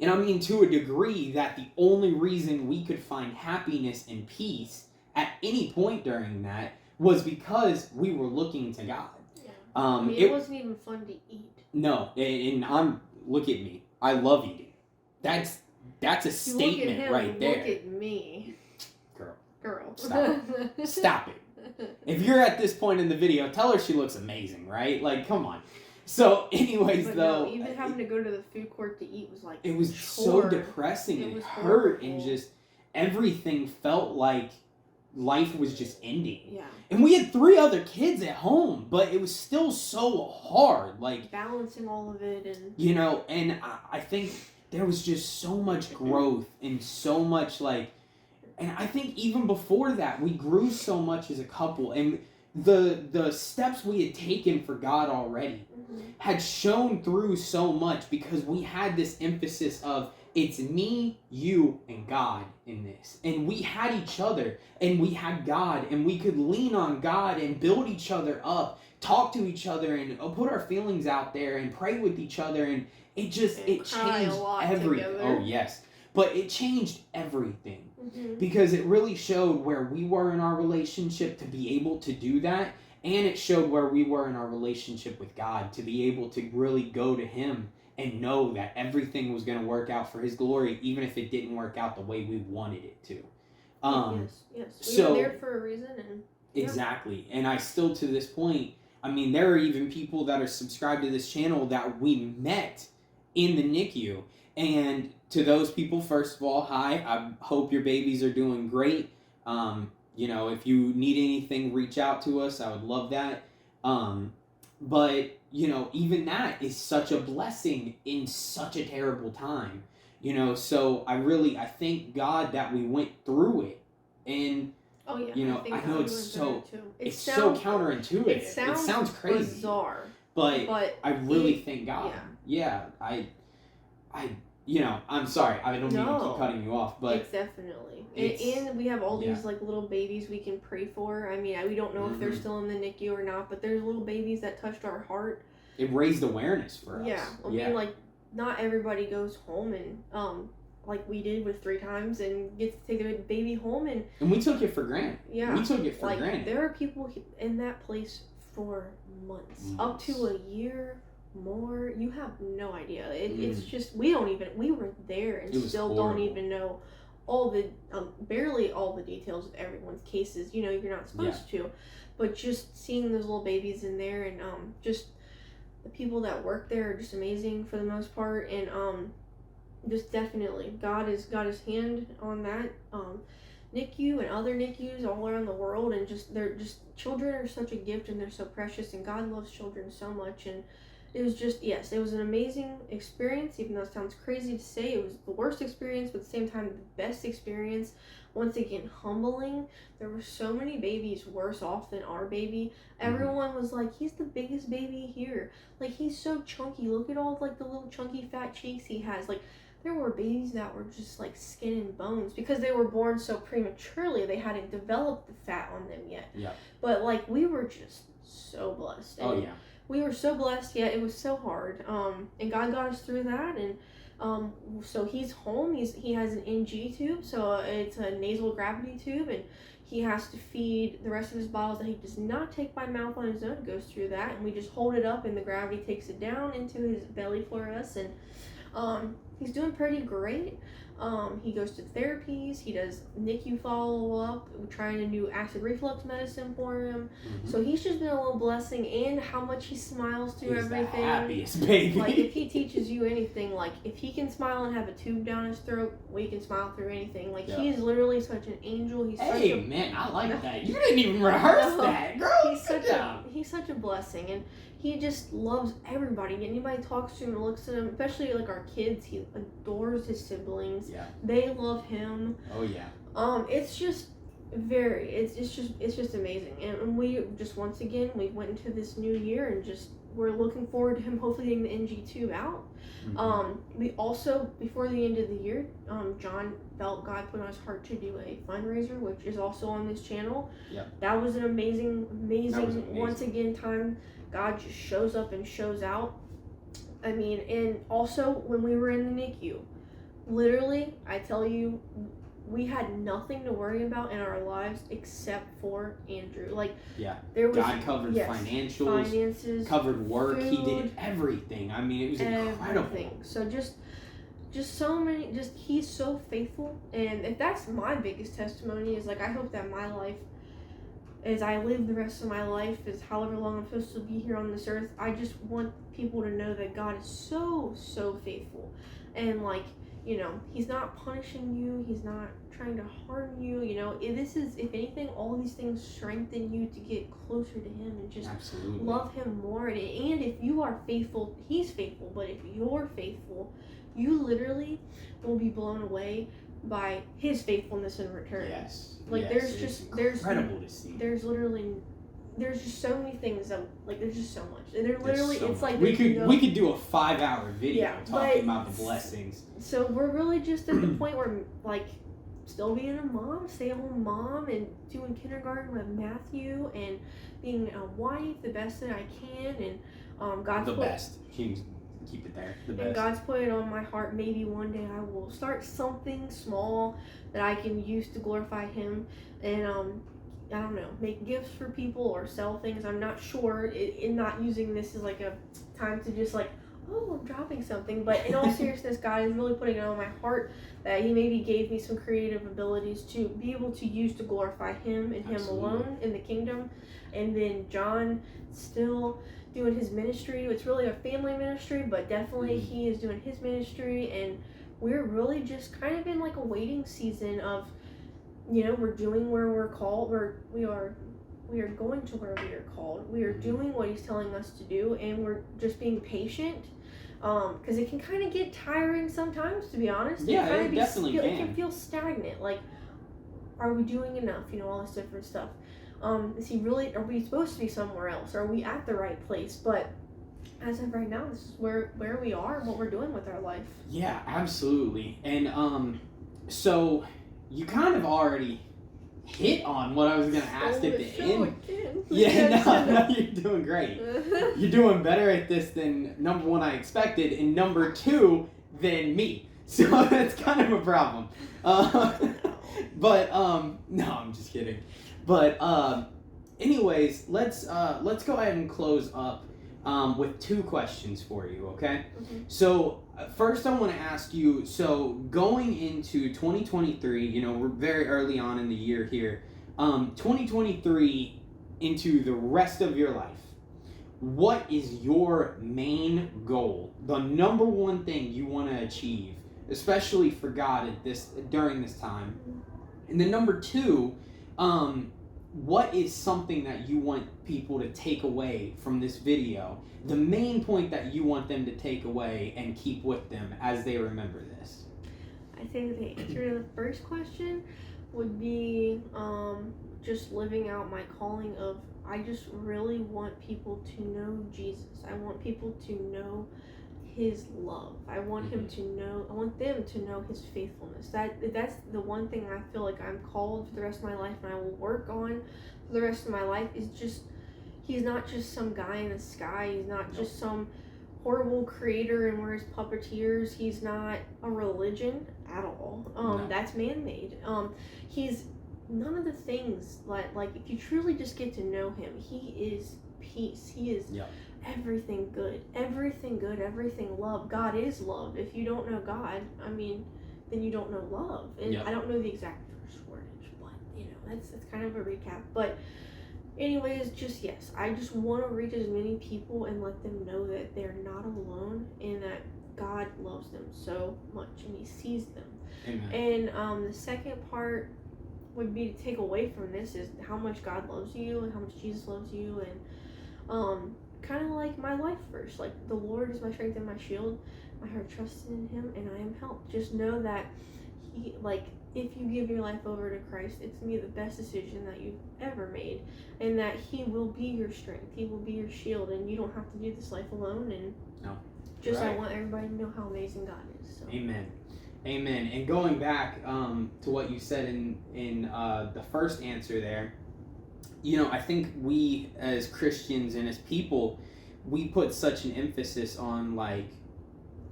And I mean to a degree that the only reason we could find happiness and peace at any point during that was because we were looking to God. Yeah. It wasn't even fun to eat. No, and look at me. I love eating. That's a statement right there. Look at me. Girl. Stop it. If you're at this point in the video, tell her she looks amazing, right? Like, come on. So, anyways, though, even having to go to the food court to eat was like it was so depressing. It hurt, and just everything felt like life was just ending. Yeah. And we had 3 other kids at home, but it was still so hard, like balancing all of it, and and I think there was just so much growth and so much and I think even before that we grew so much as a couple, and the steps we had taken for God already had shown through so much because we had this emphasis of it's me, you, and God in this. And we had each other, and we had God, and we could lean on God and build each other up, talk to each other, and put our feelings out there, and pray with each other, and it changed everything. Oh, yes. But it changed everything. Mm-hmm. Because it really showed where we were in our relationship to be able to do that, and it showed where we were in our relationship with God to be able to really go to Him and know that everything was going to work out for His glory, even if it didn't work out the way we wanted it to. Yes. We were there for a reason. Exactly. And I still, to this point, I mean, there are even people that are subscribed to this channel that we met in the NICU. And to those people, first of all, hi. I hope your babies are doing great. If you need anything, reach out to us. I would love that. But even that is such a blessing in such a terrible time. So I thank God that we went through it. And oh yeah, I know it's so counterintuitive. It sounds crazy, bizarre, but I really thank God. Yeah, I'm sorry. I don't mean to keep cutting you off, but it's definitely. And we have all these like little babies we can pray for. I mean, we don't know if they're still in the NICU or not, but there's little babies that touched our heart. It raised awareness for us. Yeah, I mean, like not everybody goes home and like we did with 3 times and gets to take a baby home and we took it for granted. Yeah, we took it for granted. There are people in that place for months, up to a year. More, you have no idea. It's just we were there and still don't even know all the barely all the details of everyone's cases. You're not supposed to, but just seeing those little babies in there and just the people that work there are just amazing for the most part, and just definitely God has got his hand on that NICU and other NICUs all around the world, and children are such a gift and they're so precious, and God loves children so much. And it was just, yes, it was an amazing experience, even though it sounds crazy to say. It was the worst experience, but at the same time, the best experience. Once again, humbling. There were so many babies worse off than our baby. Everyone was like, he's the biggest baby here. Like, he's so chunky. Look at all, like, the little chunky fat cheeks he has. Like, there were babies that were just, like, skin and bones. Because they were born so prematurely, they hadn't developed the fat on them yet. Yeah. But, like, we were just so blessed. And we were so blessed, yet it was so hard. And God got us through that, and so he's home. He has an NG tube, so it's a nasal gravity tube, and he has to feed the rest of his bottles that he does not take by mouth on his own. It goes through that, and we just hold it up, and the gravity takes it down into his belly for us, and he's doing pretty great. He goes to therapies. He does NICU follow-up. We're trying a new acid reflux medicine for him. So he's just been a little blessing, and how much he smiles through everything. The happiest baby. Like, if he teaches you anything, like, if he can smile and have a tube down his throat, we can smile through anything. Like, he's literally such an angel. He's man, I like that. You didn't even rehearse that, girl. He's such a blessing, and he just loves everybody. Anybody talks to him and looks at him, especially like our kids, he adores his siblings. Yeah. They love him. Oh yeah. It's just it's just amazing. And we just, once again, we went into this new year and just we're looking forward to him hopefully getting the NG tube out. We also, before the end of the year, John felt God put on his heart to do a fundraiser, which is also on this channel. That was an amazing once again time. God just shows up and shows out. I mean, and also when we were in the NICU, literally, I tell you, we had nothing to worry about in our lives except for Andrew. Like, there was God covered finances, covered work. Food, he did everything. I mean, it was incredible. So just so many. Just he's so faithful, and if that's my biggest testimony is like, I hope that my life, as I live the rest of my life, is however long I'm supposed to be here on this earth, I just want people to know that God is so faithful, and like, he's not punishing you, he's not trying to harm you, this is, if anything, all these things strengthen you to get closer to him and just love him more. And if you are faithful, he's faithful, but if you're faithful, you literally will be blown away by his faithfulness in return. Like, there's incredible to see. There's just so many things that, like, there's just so much. They're literally, it's like we could do a 5-hour video talking about the blessings. So we're really just at the point where, like, still being a mom, stay-at-home mom, and doing kindergarten with Matthew, and being a wife the best that I can, and God's best. Keep it there. The best. And God's put it on my heart. Maybe one day I will start something small that I can use to glorify Him, and I don't know, make gifts for people or sell things. I'm not sure. In not using this as like a time to just like oh, I'm dropping something. But in all seriousness, God is really putting it on my heart that He maybe gave me some creative abilities to be able to use to glorify Him and Him alone in the kingdom. And then John still doing his ministry. It's really a family ministry, but definitely he is doing his ministry, and we're really just kind of in like a waiting season of, we're doing where we're called. We are going to where we are called. We are doing what He's telling us to do, and we're just being patient. Because it can kind of get tiring sometimes, to be honest. Yeah, it definitely can. It can feel stagnant. Like, are we doing enough? All this different stuff. Are we supposed to be somewhere else? Are we at the right place? But as of right now, this is where we are and what we're doing with our life. Yeah, absolutely. And so you kind of already hit on what I was going to ask at the end. Yeah, no, you're doing great. You're doing better at this than number one I expected, and number two than me. So that's kind of a problem. But no, I'm just kidding. But anyways, let's go ahead and close up with two questions for you, okay? Mm-hmm. So first I want to ask you, so going into 2023, we're very early on in the year here, 2023 into the rest of your life, what is your main goal, the number one thing you want to achieve, especially for God during this time? And then number two, what is something that you want people to take away from this video? The main point that you want them to take away and keep with them as they remember this. I think the answer to the first question would be just living out my calling of, I just really want people to know Jesus. I want people to know His love. I want them to know His faithfulness. That's the one thing I feel like I'm called for the rest of my life, and I will work on for the rest of my life, is just, He's not just some guy in the sky. He's not just some horrible creator and we're His puppeteers. He's not a religion at all. That's man-made. He's none of the things like if you truly just get to know Him, He is peace. He is everything good, everything love. God is love. If you don't know God, then you don't know love. And I don't know the exact verse wordage, but that's kind of a recap. But anyways, yes, I just want to reach as many people and let them know that they're not alone and that God loves them so much and He sees them. Amen. And the second part would be to take away from this is how much God loves you and how much Jesus loves you, and kind of like my life verse, like the Lord is my strength and my shield, my heart trusted in Him and I am helped. Just know that if you give your life over to Christ, it's gonna be the best decision that you've ever made, and that He will be your strength, He will be your shield, and you don't have to do this life alone. And I want everybody to know how amazing God is. So. Amen. And going back to what you said in the first answer there, I think we as Christians and as people, we put such an emphasis on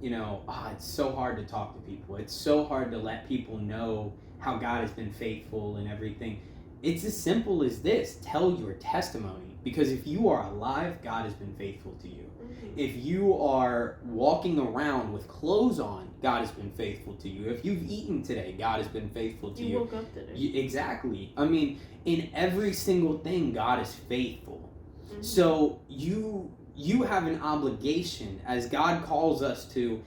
it's so hard to talk to people. It's so hard to let people know how God has been faithful and everything. It's as simple as this. Tell your testimony. Because if you are alive, God has been faithful to you. Mm-hmm. If you are walking around with clothes on, God has been faithful to you. If you've eaten today, God has been faithful to you. You woke up today. Exactly. In every single thing, God is faithful. Mm-hmm. So you have an obligation, as God calls us to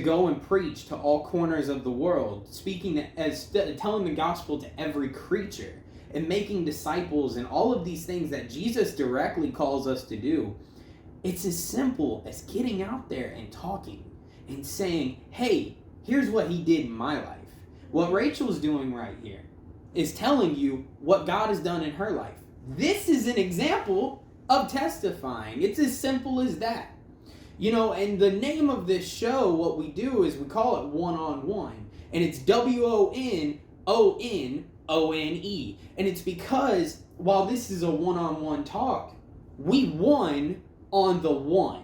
go and preach to all corners of the world, telling the gospel to every creature, and making disciples, and all of these things that Jesus directly calls us to do. It's as simple as getting out there and talking and saying, hey, here's what He did in my life. What Rachel's doing right here is telling you what God has done in her life. This is an example of testifying. It's as simple as that. And the name of this show, what we do is we call it One-on-One. And it's WONONONE. And it's because while this is a one-on-one talk, we won on the one.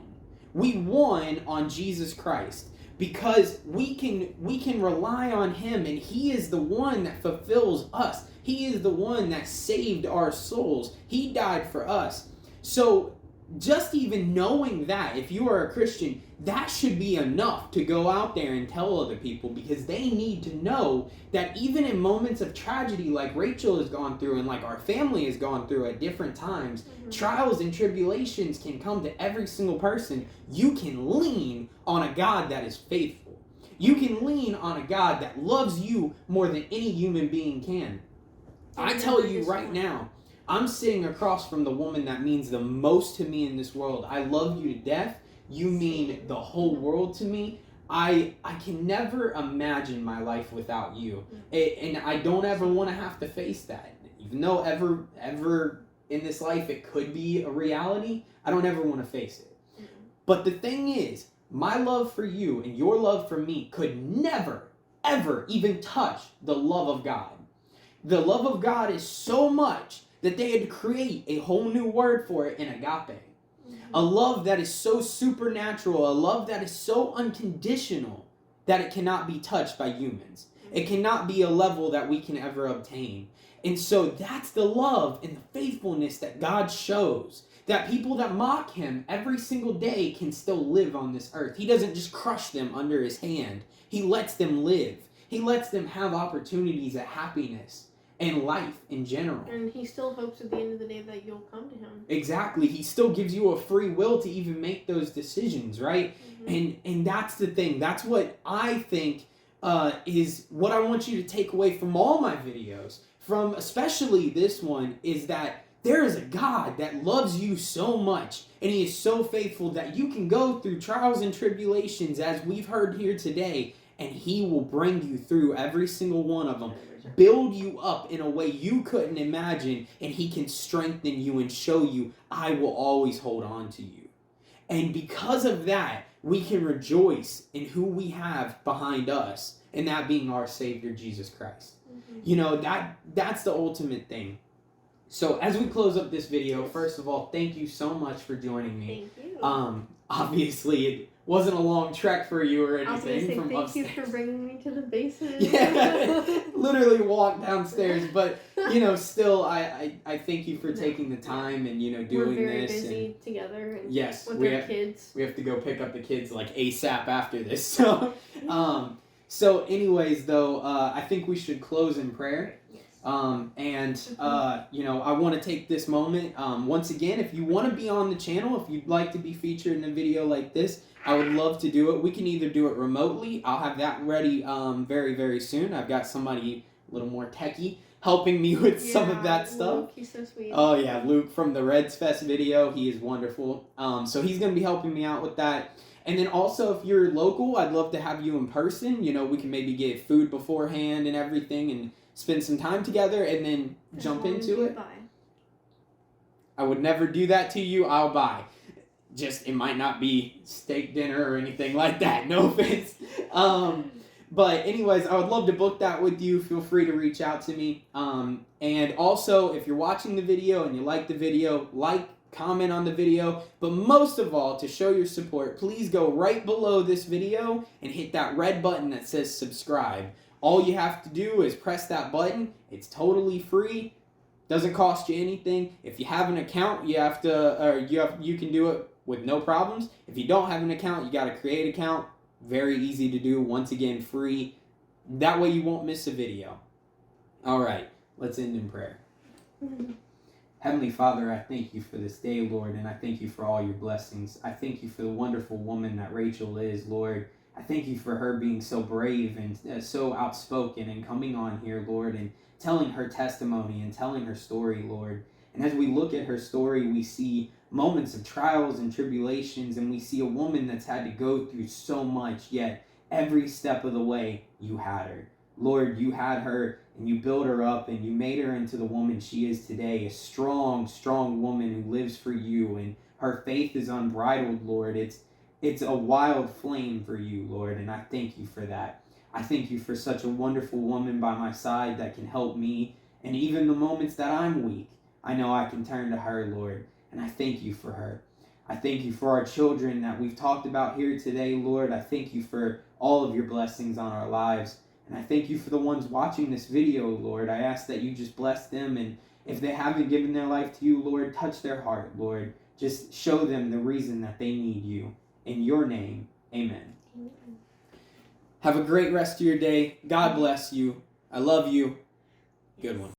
We won on Jesus Christ. Because we can rely on Him, and He is the one that fulfills us. He is the one that saved our souls. He died for us. So just even knowing that, if you are a Christian, that should be enough to go out there and tell other people, because they need to know that even in moments of tragedy like Racheal has gone through and like our family has gone through at different times, trials and tribulations can come to every single person. You can lean on a God that is faithful. You can lean on a God that loves you more than any human being can. I tell you right now, I'm sitting across from the woman that means the most to me in this world. I love you to death. You mean the whole world to me. I can never imagine my life without you. And I don't ever want to have to face that. Even though ever in this life it could be a reality, I don't ever want to face it. But the thing is, my love for you and your love for me could never, ever even touch the love of God. The love of God is so much that they had to create a whole new word for it in agape. A love that is so supernatural, a love that is so unconditional that it cannot be touched by humans. It cannot be a level that we can ever obtain. And so that's the love and the faithfulness that God shows. That people that mock him every single day can still live on this earth. He doesn't just crush them under his hand. He lets them live. He lets them have opportunities at happiness and life in general. And he still hopes at the end of the day that you'll come to him. Exactly. He still gives you a free will to even make those decisions, right? And that's the thing. That's what I think is what I want you to take away from all my videos, from especially this one, is that there is a God that loves you so much, and he is so faithful that you can go through trials and tribulations, as we've heard here today, and he will bring you through every single one of them. Build you up in a way you couldn't imagine, and he can strengthen you and show you, I will always hold on to you. And because of that, we can rejoice in who we have behind us, and that being our Savior, Jesus Christ. You know, that's the ultimate thing. So as we close up this video, first of all, thank you so much for joining me. Thank you. Obviously, it wasn't a long trek for you or anything. I was going to say from thank upstairs. you for bringing me to the basement. Yeah, literally walk downstairs. But, you know, still, I thank you for taking the time and, you know, doing this. We're very busy together. And yes, with our kids. We have to go pick up the kids like ASAP after this. So, so anyways, though, I think we should close in prayer. You know, I want to take this moment, once again, if you want to be on the channel, if you'd like to be featured in a video like this, I would love to do it. We can either do it remotely. I'll have that ready very, very soon. I've got somebody a little more techie helping me with some of that stuff. Luke, he's so sweet. Oh yeah, Luke from the Reds Fest video. He is wonderful. So he's going to be helping me out with that. And then also, if you're local, I'd love to have you in person. You know, we can maybe get food beforehand and everything and spend some time together and then jump into it. I would never do that to you. I'll buy. Just, it might not be steak dinner or anything like that. No offense. But anyways, I would love to book that with you. Feel free to reach out to me. And also, if you're watching the video and you like the video, comment on the video. But most of all, to show your support, please go right below this video and hit that red button that says subscribe. All you have to do is press that button. It's totally free. Doesn't cost you anything. If you have an account, you can do it with no problems. If you don't have an account, you got to create an account. Very easy to do. Once again, free. That way you won't miss a video. All right, let's end in prayer. Heavenly Father, I thank you for this day, Lord, and I thank you for all your blessings. I thank you for the wonderful woman that Racheal is, Lord. I thank you for her being so brave and so outspoken and coming on here, Lord, and telling her testimony and telling her story, Lord. And as we look at her story, we see moments of trials and tribulations, and we see a woman that's had to go through so much, yet every step of the way, you had her. Lord, you had her, and you built her up, and you made her into the woman she is today, a strong, strong woman who lives for you, and her faith is unbridled, Lord. It's a wild flame for you, Lord, and I thank you for that. I thank you for such a wonderful woman by my side that can help me, and even the moments that I'm weak, I know I can turn to her, Lord, and I thank you for her. I thank you for our children that we've talked about here today, Lord. I thank you for all of your blessings on our lives, and I thank you for the ones watching this video, Lord. I ask that you just bless them, and if they haven't given their life to you, Lord, touch their heart, Lord. just show them the reason that they need you. In your name, amen. Amen. Have a great rest of your day. God bless you. I love you. Good one.